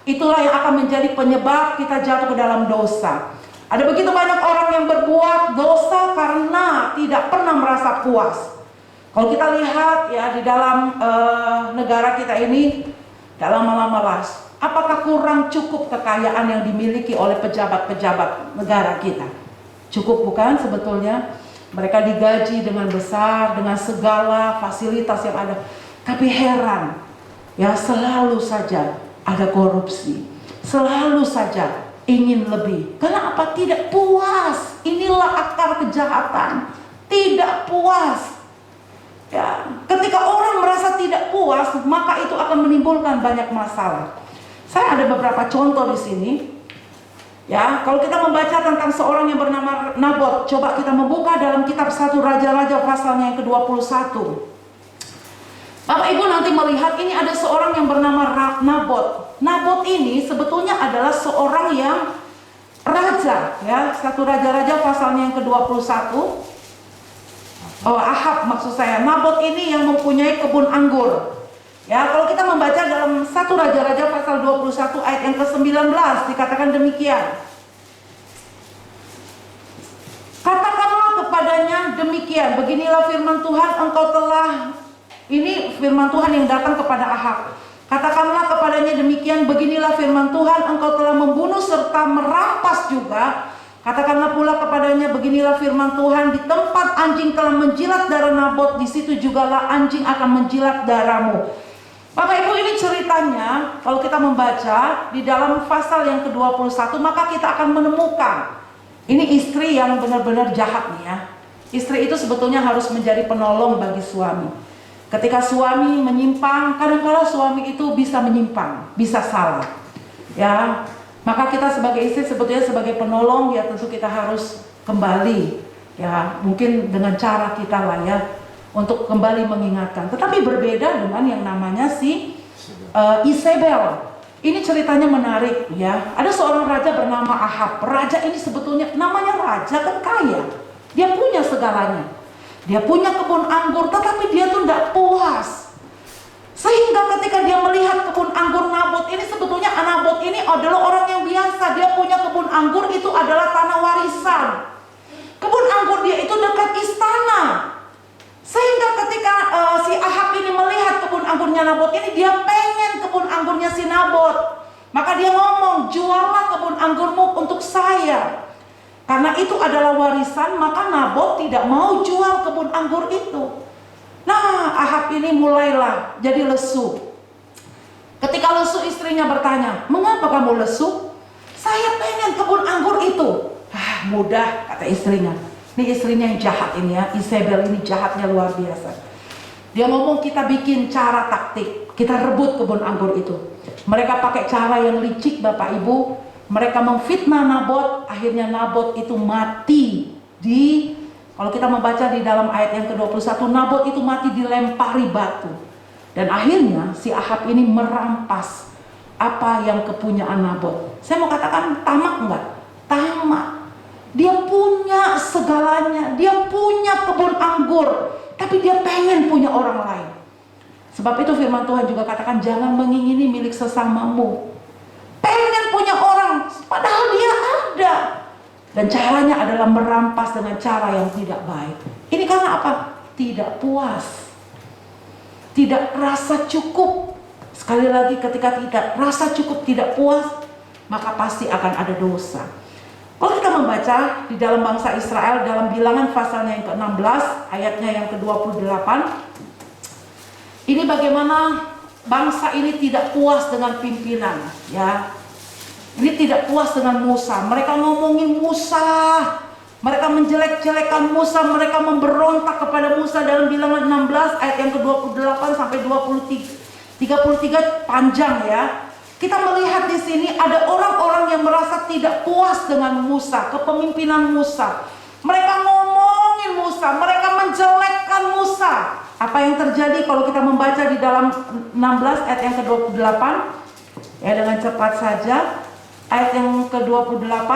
itulah yang akan menjadi penyebab kita jatuh ke dalam dosa. Ada begitu banyak orang yang berbuat dosa karena tidak pernah merasa puas. Kalau kita lihat ya di dalam negara kita ini, dalam lama-lama apakah kurang cukup kekayaan yang dimiliki oleh pejabat-pejabat negara kita? Cukup bukan sebetulnya? Mereka digaji dengan besar, dengan segala fasilitas yang ada. Tapi heran, ya selalu saja ada korupsi. Selalu saja ingin lebih. Karena apa? Tidak puas. Inilah akar kejahatan. Tidak puas. Ya, ketika orang merasa tidak puas, maka itu akan menimbulkan banyak masalah. Saya ada beberapa contoh di sini. Ya, kalau kita membaca tentang seorang yang bernama Nabot, coba kita membuka dalam kitab 1 Raja-Raja pasalnya yang ke-21. Bapak Ibu nanti melihat ini ada seorang yang bernama Nabot. Nabot ini sebetulnya adalah seorang yang raja, ya. 1 Raja-Raja pasalnya yang ke-21. Ahab maksud saya. Nabot ini yang mempunyai kebun anggur. Ya, kalau kita membaca dalam 1 Raja-Raja pasal 21 ayat yang ke-19 dikatakan demikian. Katakanlah kepadanya demikian, beginilah firman Tuhan, engkau telah, ini firman Tuhan yang datang kepada Ahab. Katakanlah kepadanya demikian, beginilah firman Tuhan, engkau telah membunuh serta merampas juga. Katakanlah pula kepadanya, beginilah firman Tuhan, di tempat anjing telah menjilat darah Nabot, di situ jugalah anjing akan menjilat darahmu. Bapak Ibu, ini ceritanya kalau kita membaca di dalam pasal yang ke-21, maka kita akan menemukan ini istri yang benar-benar jahat nih ya. Istri itu sebetulnya harus menjadi penolong bagi suami. Ketika suami menyimpang, kadang-kadang suami itu bisa menyimpang, bisa salah. Ya, maka kita sebagai istri sebetulnya sebagai penolong ya tentu kita harus kembali. Ya, mungkin dengan cara kita lah ya. untuk kembali mengingatkan. Tetapi berbeda dengan yang namanya si Isabel. Ini ceritanya menarik ya. Ada seorang raja bernama Ahab. Raja ini sebetulnya namanya raja kan kaya. Dia punya segalanya. Dia punya kebun anggur, tetapi dia tuh tidak puas. Sehingga ketika dia melihat kebun anggur Nabot ini, sebetulnya Nabot ini adalah orang yang biasa. Dia punya kebun anggur, itu adalah tanah warisan. Kebun anggur dia itu dekat istana. Sehingga ketika si Ahab ini melihat kebun anggurnya Nabot ini, dia pengen kebun anggurnya si Nabot. Maka dia ngomong, juallah kebun anggurmu untuk saya. Karena itu adalah warisan, maka Nabot tidak mau jual kebun anggur itu. Nah, Ahab ini mulailah jadi lesu. Ketika lesu, istrinya bertanya, mengapa kamu lesu? Saya pengen kebun anggur itu. Mudah, kata istrinya. Ini istrinya yang jahat ini ya, Isabel ini jahatnya luar biasa. Dia ngomong, kita bikin cara taktik, kita rebut kebun anggur itu. Mereka pakai cara yang licik Bapak Ibu. Mereka memfitnah Nabot, akhirnya Nabot itu mati kalau kita membaca di dalam ayat yang ke-21, Nabot itu mati dilempari batu. Dan akhirnya si Ahab ini merampas apa yang kepunyaan Nabot. Saya mau katakan tamak enggak? Tamak. Dia punya segalanya, dia punya kebun anggur, tapi dia pengen punya orang lain. Sebab itu firman Tuhan juga katakan, jangan mengingini milik sesamamu. Pengen punya orang, padahal dia ada. Dan caranya adalah merampas dengan cara yang tidak baik. Ini karena apa? Tidak puas, tidak rasa cukup. Sekali lagi, ketika tidak rasa cukup, tidak puas, maka pasti akan ada dosa. Kalau kita membaca di dalam bangsa Israel dalam Bilangan pasalnya yang ke-16 ayatnya yang ke-28, ini bagaimana bangsa ini tidak puas dengan pimpinan ya. Ini tidak puas dengan Musa. Mereka ngomongin Musa, mereka menjelek-jelekan Musa, mereka memberontak kepada Musa dalam Bilangan 16 ayat yang ke-28 sampai 33 panjang ya. Kita melihat di sini ada orang-orang yang merasa tidak puas dengan Musa, kepemimpinan Musa. Mereka ngomongin Musa, mereka menjelekkan Musa. Apa yang terjadi kalau kita membaca di dalam 16 ayat yang ke-28? Ya, dengan cepat saja. Ayat yang ke-28.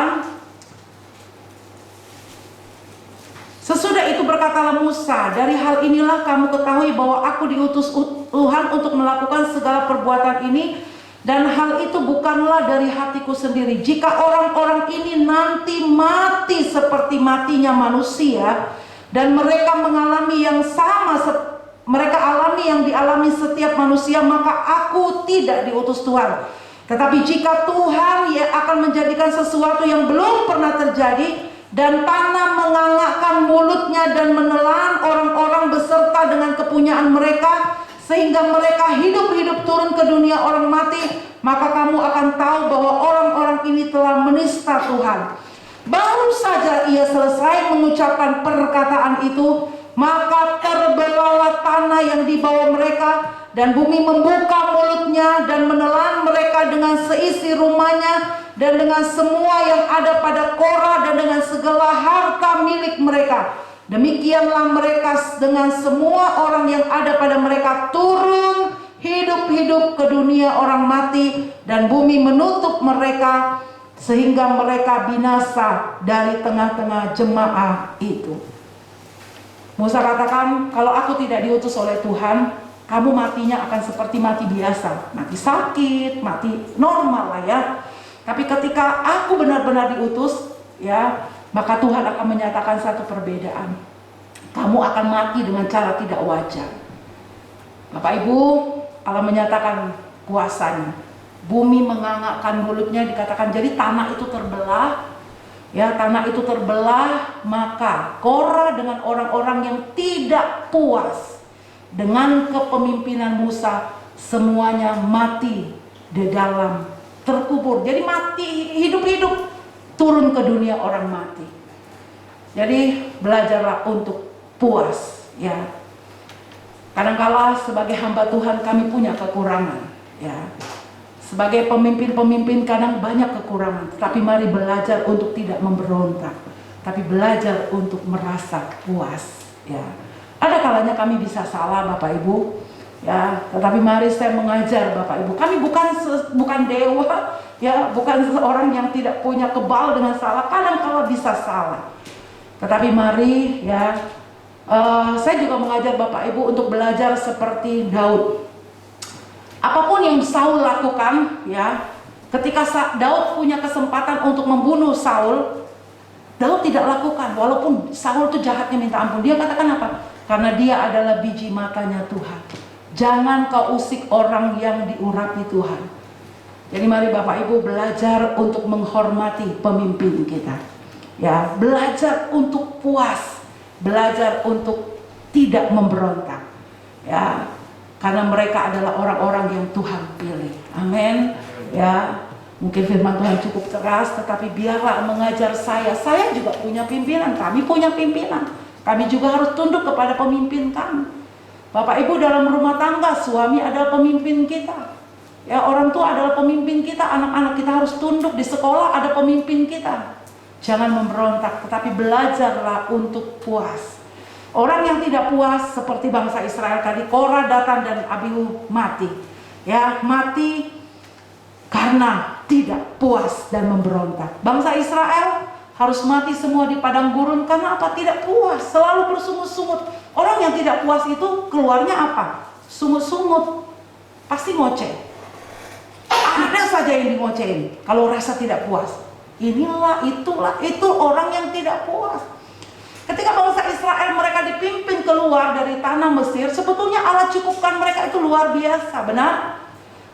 Sesudah itu berkatalah Musa, dari hal inilah kamu ketahui bahwa aku diutus Tuhan untuk melakukan segala perbuatan ini. Dan hal itu bukanlah dari hatiku sendiri. Jika orang-orang ini nanti mati seperti matinya manusia, dan mereka mengalami yang sama, mereka alami yang dialami setiap manusia, maka aku tidak diutus Tuhan. Tetapi jika Tuhan akan menjadikan sesuatu yang belum pernah terjadi, dan tanah mengangakkan mulutnya dan menelan orang-orang beserta dengan kepunyaan mereka, sehingga mereka hidup-hidup turun ke dunia orang mati, maka kamu akan tahu bahwa orang-orang ini telah menista Tuhan. Baru saja ia selesai mengucapkan perkataan itu, maka terbelahlah tanah yang di bawah mereka, dan bumi membuka mulutnya dan menelan mereka dengan seisi rumahnya, dan dengan semua yang ada pada Korah, dan dengan segala harta milik mereka. Demikianlah mereka dengan semua orang yang ada pada mereka turun hidup-hidup ke dunia orang mati, dan bumi menutup mereka sehingga mereka binasa dari tengah-tengah jemaah itu. Musa katakan, kalau aku tidak diutus oleh Tuhan, kamu matinya akan seperti mati biasa, mati sakit, mati normal lah ya. Tapi ketika aku benar-benar diutus ya, maka Tuhan akan menyatakan satu perbedaan. Kamu akan mati dengan cara tidak wajar. Bapak Ibu, Allah menyatakan kuasanya. Bumi mengangakkan mulutnya, dikatakan jadi tanah itu terbelah. Ya, tanah itu terbelah, maka Korah dengan orang-orang yang tidak puas dengan kepemimpinan Musa, semuanya mati di dalam, terkubur. Jadi mati hidup-hidup, turun ke dunia orang mati. Jadi belajarlah untuk puas ya. Kadangkala sebagai hamba Tuhan kami punya kekurangan ya. Sebagai pemimpin-pemimpin kadang banyak kekurangan, tapi mari belajar untuk tidak memberontak, tapi belajar untuk merasa puas ya. Ada kalanya kami bisa salah Bapak Ibu, ya, tetapi mari saya mengajar Bapak Ibu. Kami bukan dewa, ya, bukan seseorang yang tidak punya kebal dengan salah. Kadang kala bisa salah. Tetapi mari, ya, saya juga mengajar Bapak Ibu untuk belajar seperti Daud. Apapun yang Saul lakukan, ya, ketika Daud punya kesempatan untuk membunuh Saul, Daud tidak lakukan. Walaupun Saul itu jahatnya minta ampun, dia katakan apa? Karena dia adalah biji matanya Tuhan. Jangan kau usik orang yang diurapi Tuhan. Jadi mari Bapak Ibu belajar untuk menghormati pemimpin kita. Ya, belajar untuk puas, belajar untuk tidak memberontak. Ya, karena mereka adalah orang-orang yang Tuhan pilih. Amin. Ya, mungkin firman Tuhan cukup keras, tetapi biarlah mengajar saya. Saya juga punya pimpinan, kami punya pimpinan. Kami juga harus tunduk kepada pemimpin kami. Bapak Ibu dalam rumah tangga, suami adalah pemimpin kita. Ya, orang tua adalah pemimpin kita, anak-anak kita harus tunduk. Di sekolah ada pemimpin kita. Jangan memberontak, tetapi belajarlah untuk puas. Orang yang tidak puas seperti bangsa Israel tadi, Korah, Datan dan Abihu mati. Ya, mati karena tidak puas dan memberontak. Bangsa Israel harus mati semua di padang gurun karena apa? Tidak puas, selalu bersungut-sungut. Orang yang tidak puas itu keluarnya apa? Sungut-sungut, pasti ngoceh. Ada saja yang dingocehin kalau rasa tidak puas. Inilah, itulah, itu orang yang tidak puas. Ketika bangsa Israel mereka dipimpin keluar dari tanah Mesir, sebetulnya Allah cukupkan mereka itu luar biasa, benar?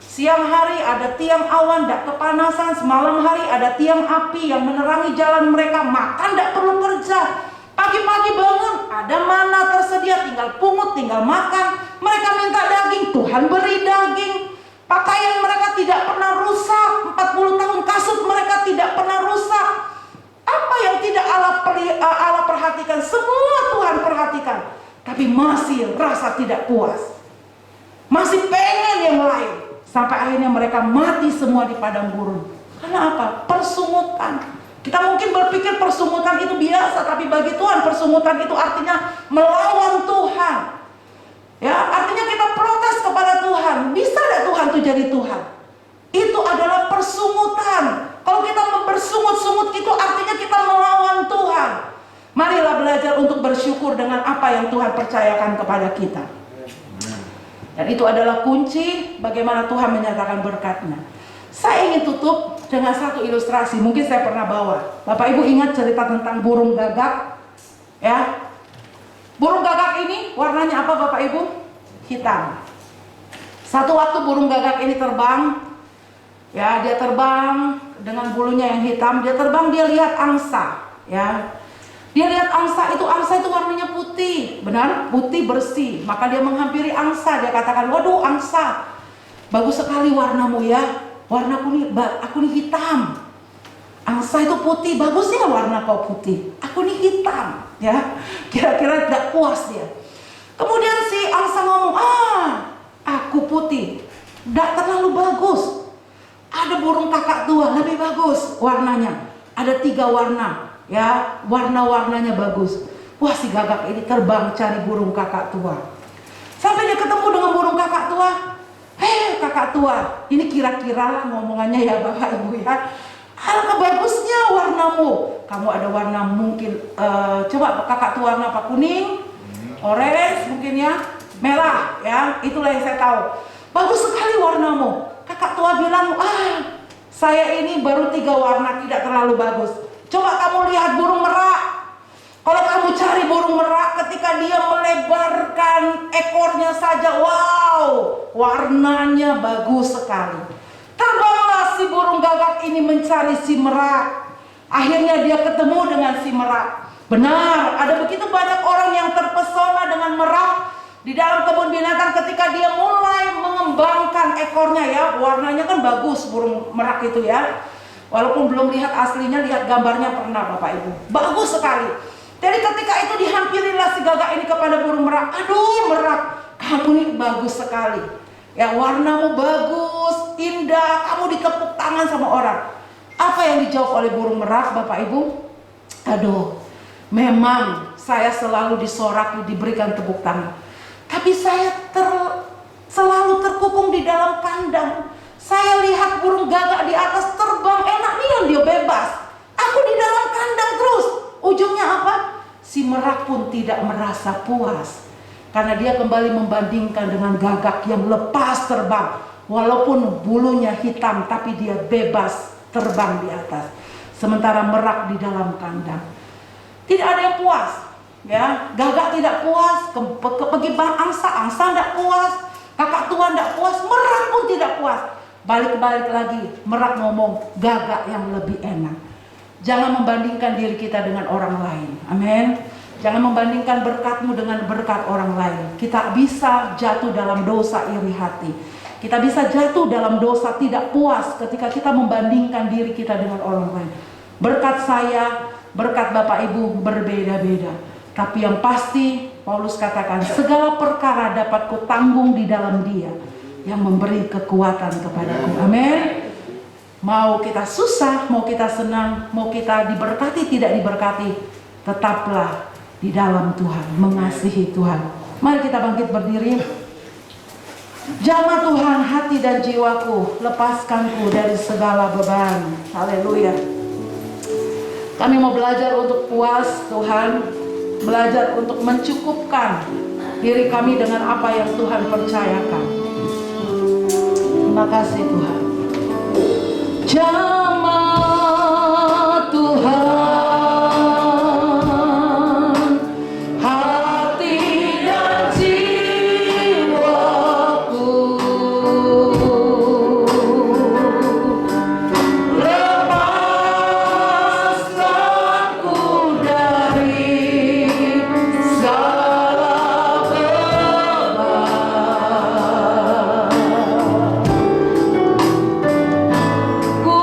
Siang hari ada tiang awan, tidak kepanasan. Semalam hari ada tiang api yang menerangi jalan mereka. Makan tidak perlu kerja. Pagi-pagi bangun, ada mana tersedia, tinggal pungut, tinggal makan. Mereka minta daging, Tuhan beri daging. Pakaian mereka tidak pernah rusak. 40 tahun kasut mereka tidak pernah rusak. Apa yang tidak Allah perhatikan? Semua Tuhan perhatikan. Tapi masih rasa tidak puas, masih pengen yang lain. Sampai akhirnya mereka mati semua di padang gurun. Karena apa? Persungutan. Kita mungkin berpikir persungutan itu biasa, tapi bagi Tuhan persungutan itu artinya melawan Tuhan. Ya, artinya kita protes kepada Tuhan. Bisa tidak Tuhan itu jadi Tuhan? Itu adalah persungutan. Kalau kita bersungut-sungut itu artinya kita melawan Tuhan. Marilah belajar untuk bersyukur dengan apa yang Tuhan percayakan kepada kita. Dan itu adalah kunci bagaimana Tuhan menyatakan berkat-Nya. Saya ingin tutup dengan satu ilustrasi. Mungkin saya pernah bawa. Bapak Ibu ingat cerita tentang burung gagak? Ya. Burung gagak ini warnanya apa Bapak Ibu? Hitam. Satu waktu burung gagak ini terbang. Ya, dia terbang dengan bulunya yang hitam. Dia terbang, dia lihat angsa. Ya. Dia lihat angsa itu warnanya putih, benar? Putih bersih. Maka dia menghampiri angsa. Dia katakan, waduh angsa, bagus sekali warnamu ya. Warnaku aku nih hitam. Angsa itu putih, bagusnya warna kau putih. Aku nih hitam, ya. Kira-kira tidak puas dia. Kemudian si angsa ngomong, aku putih, tidak terlalu bagus. Ada burung kakak tua lebih bagus warnanya. Ada 3 warna. Ya, warna-warnanya bagus. Wah, si gagak ini terbang cari burung kakak tua. Sampai dia ketemu dengan burung kakak tua. Hei kakak tua, ini kira-kira ngomongannya ya Bapak Ibu ya. Alangkah bagusnya warnamu. Kamu ada warna mungkin coba kakak tua warna apa? Kuning, orange mungkin ya, merah ya. Itulah yang saya tahu. Bagus sekali warnamu. Kakak tua bilang, saya ini baru 3 warna, tidak terlalu bagus. Coba kamu lihat burung merak. Kalau kamu cari burung merak, ketika dia melebarkan ekornya saja, wow, warnanya bagus sekali. Terbanglah si burung gagak ini mencari si merak. Akhirnya dia ketemu dengan si merak. Benar, ada begitu banyak orang yang terpesona dengan merak di dalam kebun binatang ketika dia mulai mengembangkan ekornya ya. Warnanya kan bagus burung merak itu ya. Walaupun belum lihat aslinya, lihat gambarnya pernah Bapak Ibu. Bagus sekali. Jadi ketika itu dihampirilah si gagak ini kepada burung merak. Aduh merak, kamu ini bagus sekali. Ya, warnamu bagus, indah, kamu dikepuk tangan sama orang. Apa yang dijawab oleh burung merak Bapak Ibu? Aduh, Memang saya selalu disoraki, diberikan tepuk tangan. Tapi saya selalu terkukung di dalam kandang. Saya lihat burung gagak di atas terbang, enak nih dia bebas. Aku di dalam kandang terus. Ujungnya apa? Si merak pun tidak merasa puas. Karena dia kembali membandingkan dengan gagak yang lepas terbang. Walaupun bulunya hitam, tapi dia bebas terbang di atas. Sementara merak di dalam kandang. Tidak ada yang puas. Ya, gagak tidak puas, pergi angsa tidak puas, kakak tua tidak puas, merak pun tidak puas. Balik lagi, merak ngomong gagak yang lebih enak. Jangan membandingkan diri kita dengan orang lain. Amin. Jangan membandingkan berkatmu dengan berkat orang lain. Kita bisa jatuh dalam dosa iri hati. Kita bisa jatuh dalam dosa tidak puas ketika kita membandingkan diri kita dengan orang lain. Berkat saya, berkat Bapak Ibu berbeda-beda. Tapi yang pasti Paulus katakan segala perkara dapat kutanggung di dalam Dia yang memberi kekuatan kepadaku. Amin. Mau kita susah, mau kita senang, mau kita diberkati tidak diberkati, tetaplah di dalam Tuhan, mengasihi Tuhan. Mari kita bangkit berdiri. Jamah Tuhan hati dan jiwaku, lepaskanku dari segala beban. Haleluya. Kami mau belajar untuk puas Tuhan, belajar untuk mencukupkan diri kami dengan apa yang Tuhan percayakan. Terima kasih Tuhan. Jamah Tuhan hati dan jiwaku, lepaskanku dari segala beban. Ku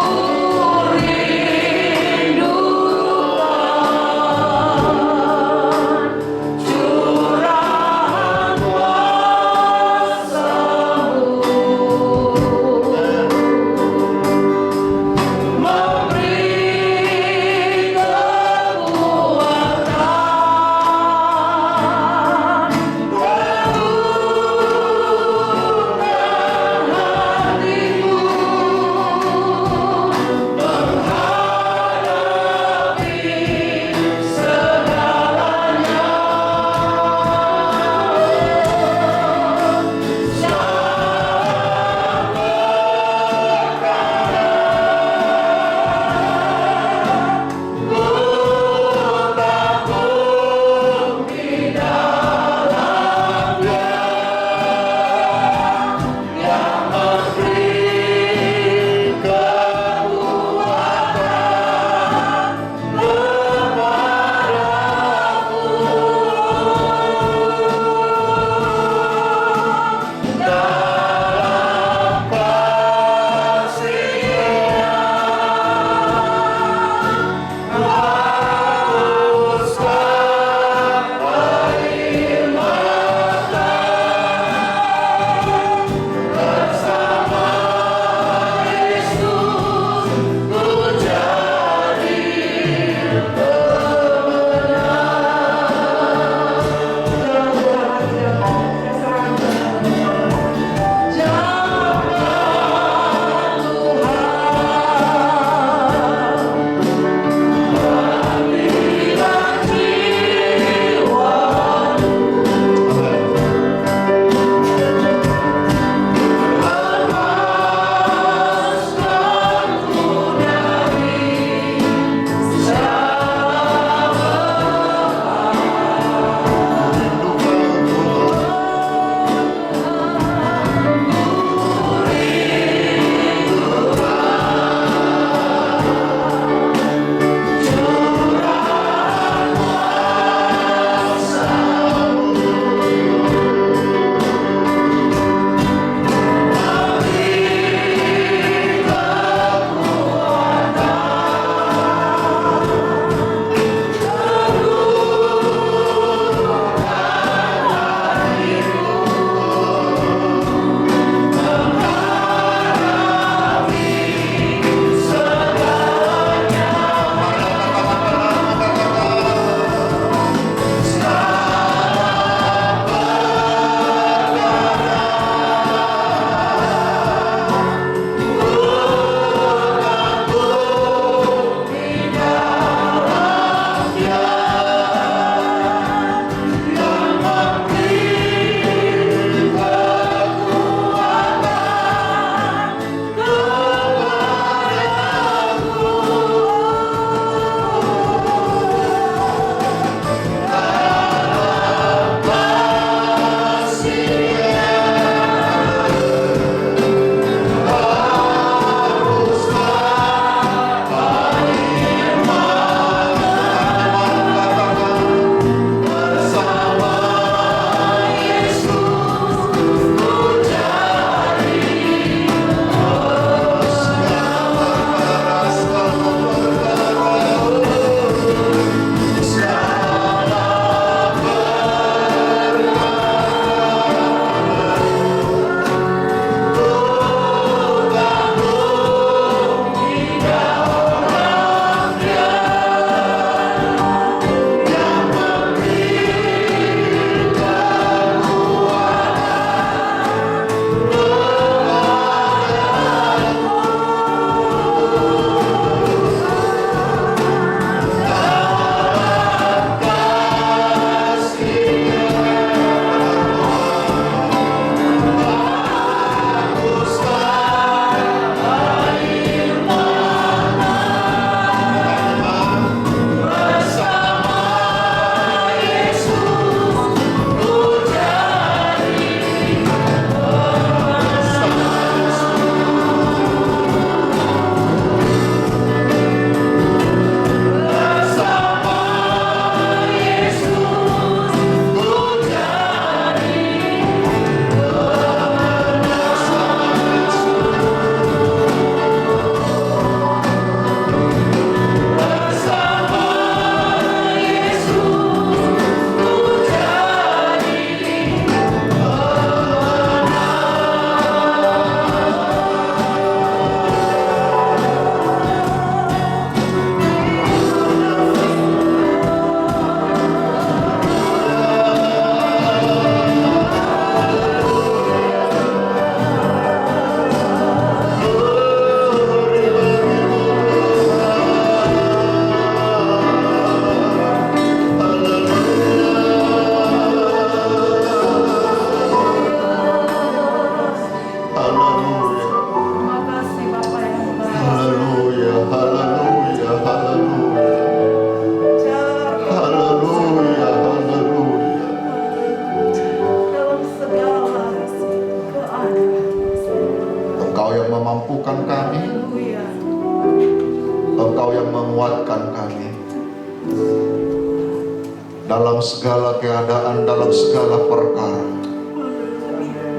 dalam segala keadaan, dalam segala perkara.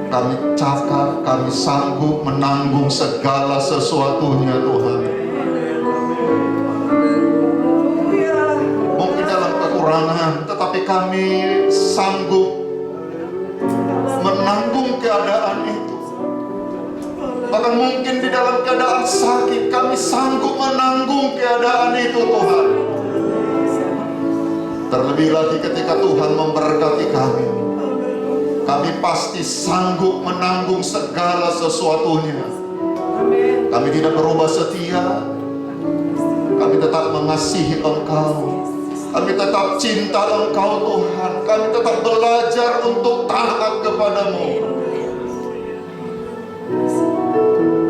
Kami cakap, kami sanggup menanggung segala sesuatunya Tuhan. Mungkin dalam kekurangan, tetapi kami sanggup menanggung keadaan itu. Bahkan mungkin di dalam keadaan sakit, kami sanggup menanggung keadaan itu Tuhan. Terlebih lagi ketika Tuhan memberkati kami, kami pasti sanggup menanggung segala sesuatunya. Kami tidak berubah setia, kami tetap mengasihi Engkau, kami tetap cinta Engkau Tuhan, kami tetap belajar untuk taat kepadamu.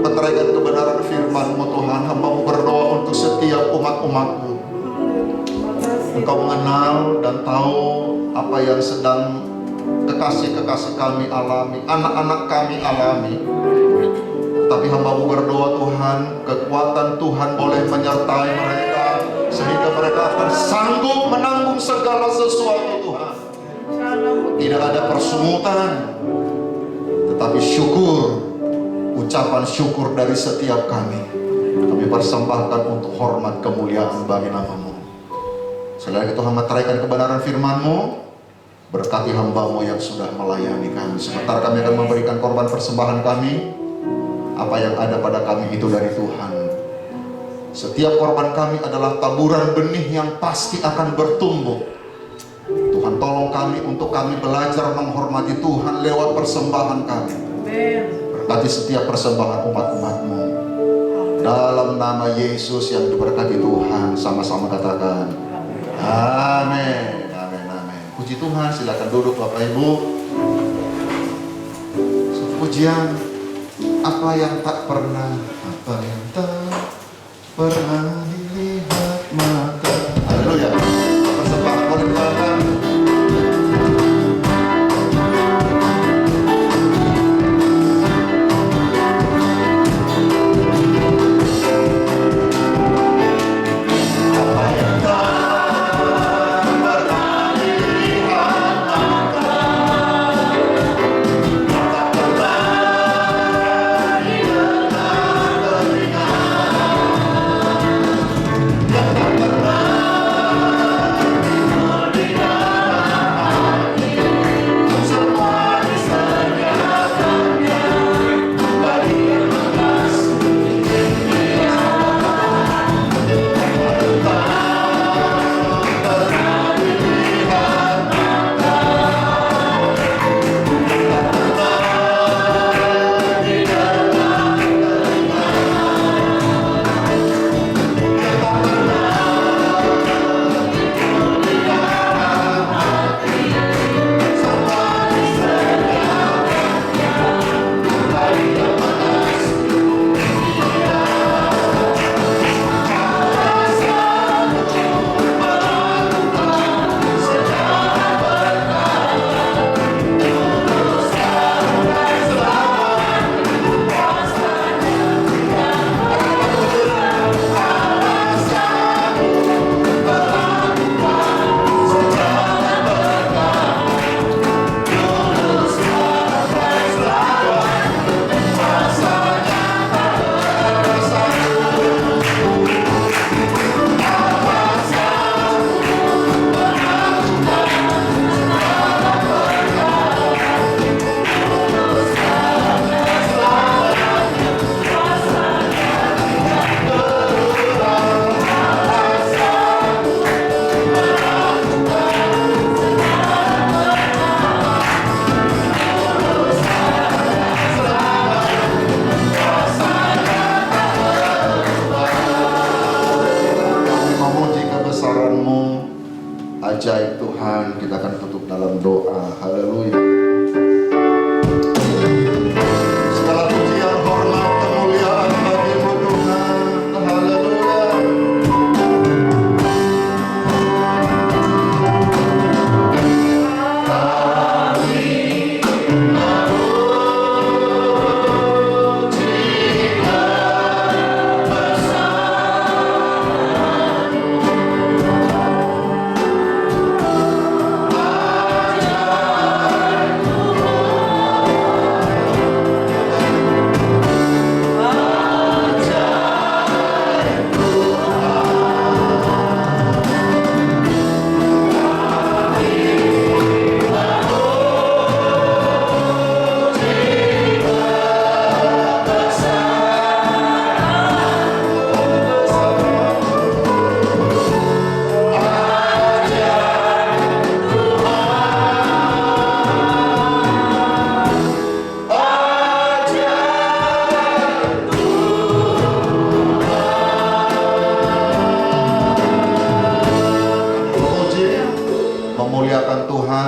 Meteraikan kebenaran firman-Mu Tuhan, hamba-Mu berdoa untuk setiap umat-umat-Mu. Engkau mengenal dan tahu apa yang sedang kekasih-kekasih kami alami, anak-anak kami alami. Tapi hamba-Mu berdoa Tuhan, kekuatan Tuhan boleh menyertai mereka, sehingga mereka akan sanggup menanggung segala sesuatu Tuhan. Tidak ada persungutan, tetapi syukur, ucapan syukur dari setiap kami persembahkan untuk hormat kemuliaan bagi nama-Mu. Sekali lagi Tuhan meteraikan kebenaran firman-Mu, berkati hamba-Mu yang sudah melayani kami. Sementara kami akan memberikan korban persembahan kami, apa yang ada pada kami itu dari Tuhan. Setiap korban kami adalah taburan benih yang pasti akan bertumbuh. Tuhan tolong kami untuk kami belajar menghormati Tuhan lewat persembahan kami. Berkati setiap persembahan umat-umat-Mu. Dalam nama Yesus yang diberkati Tuhan, sama-sama katakan amin, amin, amin. Puji Tuhan, silakan duduk Bapak Ibu. Pujian apa yang tak pernah dilihat mata. Haleluya. Persembahan boleh diberikan. Ajaib Tuhan, kita akan tutup dalam doa. Haleluya. Segala pujian, hormat, kemuliaan bagi-Mu Tuhan. Haleluya. Kami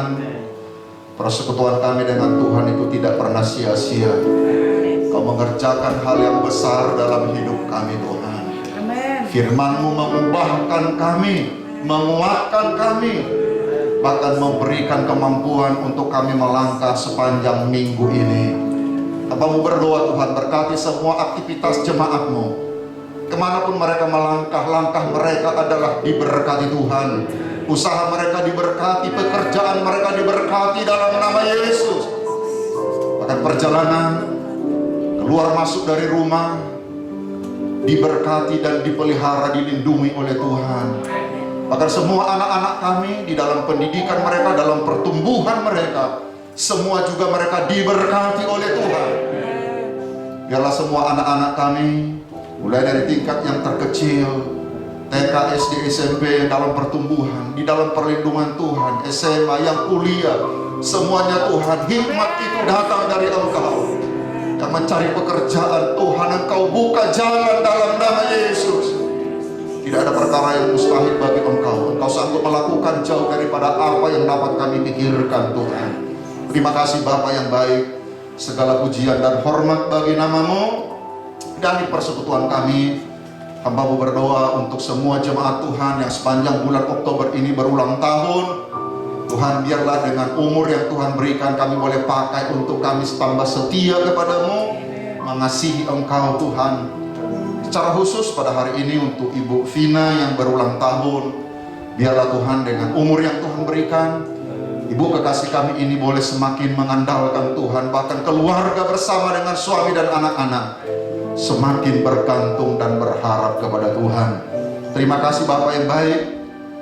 Tuhan, persekutuan kami dengan Tuhan itu tidak pernah sia-sia. Kau mengerjakan hal yang besar dalam hidup kami Tuhan. Amin. Firman-Mu mengubahkan kami, menguatkan kami, bahkan memberikan kemampuan untuk kami melangkah sepanjang minggu ini. Hamba-Mu berdoa Tuhan, berkati semua aktivitas jemaat-Mu. Kemanapun mereka melangkah, langkah mereka adalah diberkati Tuhan. Usaha mereka diberkati, pekerjaan mereka diberkati dalam nama Yesus. Bahkan perjalanan keluar masuk dari rumah diberkati dan dipelihara, dilindungi oleh Tuhan. Bahkan semua anak-anak kami di dalam pendidikan mereka, dalam pertumbuhan mereka, semua juga mereka diberkati oleh Tuhan. Biarlah semua anak-anak kami, mulai dari tingkat yang terkecil, TK, SD, SMP, dalam pertumbuhan, di dalam perlindungan Tuhan, SMA, yang kuliah, semuanya Tuhan, hikmat itu datang dari Engkau. Yang mencari pekerjaan, Tuhan, Engkau buka jalan dalam nama Yesus. Tidak ada perkara yang mustahil bagi Engkau. Engkau sanggup melakukan jauh daripada apa yang dapat kami pikirkan, Tuhan. Terima kasih Bapa yang baik. Segala pujian dan hormat bagi nama-Mu. Dan di persekutuan kami, hamba-Mu berdoa untuk semua jemaat Tuhan yang sepanjang bulan Oktober ini berulang tahun. Tuhan, biarlah dengan umur yang Tuhan berikan, kami boleh pakai untuk kami tambah setia kepada-Mu, mengasihi Engkau Tuhan. Secara khusus pada hari ini untuk Ibu Vina yang berulang tahun, biarlah Tuhan dengan umur yang Tuhan berikan, Ibu kekasih kami ini boleh semakin mengandalkan Tuhan. Bahkan keluarga bersama dengan suami dan anak-anak semakin bergantung dan berharap kepada Tuhan. Terima kasih Bapak yang baik.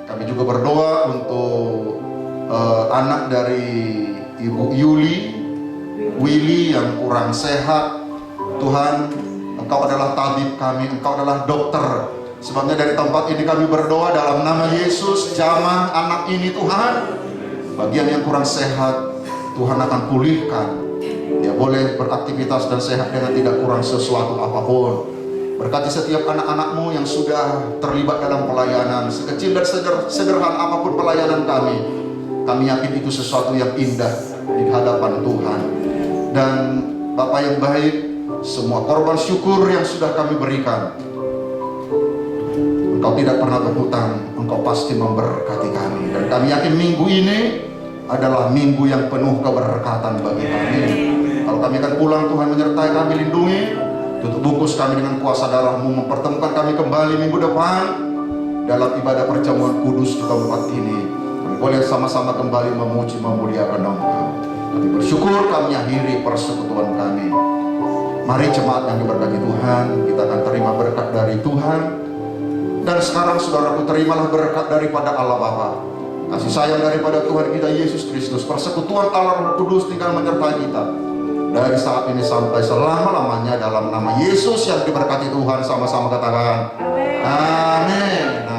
Kami juga berdoa untuk anak dari Ibu Willy yang kurang sehat. Tuhan, Engkau adalah tabib kami, Engkau adalah dokter. Sebabnya dari tempat ini kami berdoa dalam nama Yesus, jamah anak ini Tuhan. Bagian yang kurang sehat, Tuhan akan pulihkan. Dia boleh beraktivitas dan sehat dengan tidak kurang sesuatu apapun. Berkati setiap anak-anak-Mu yang sudah terlibat dalam pelayanan, sekecil dan sederhana apapun pelayanan kami. Kami yakin itu sesuatu yang indah di hadapan Tuhan. Dan Bapa yang baik, semua korban syukur yang sudah kami berikan, Engkau tidak pernah berhutang, Engkau pasti memberkati kami. Dan kami yakin minggu ini adalah minggu yang penuh keberkatan bagi kami. Kalau kami akan pulang, Tuhan menyertai kami, lindungi, tutup bungkus kami dengan kuasa darah-Mu, mempertemukan kami kembali minggu depan dalam ibadah perjamuan kudus di tempat ini. Kami boleh sama-sama kembali memuji, memuliakan Engkau. Kami bersyukur, kami akhiri persekutuan kami. Mari jemaat yang diberkati Tuhan, kita akan terima berkat dari Tuhan. Dan sekarang saudaraku, terimalah berkat daripada Allah Bapa, kasih sayang daripada Tuhan kita Yesus Kristus, persekutuan Allah Roh Kudus tinggal menyertai kita dari saat ini sampai selama-lamanya, dalam nama Yesus yang diberkati Tuhan. Sama-sama katakan amin.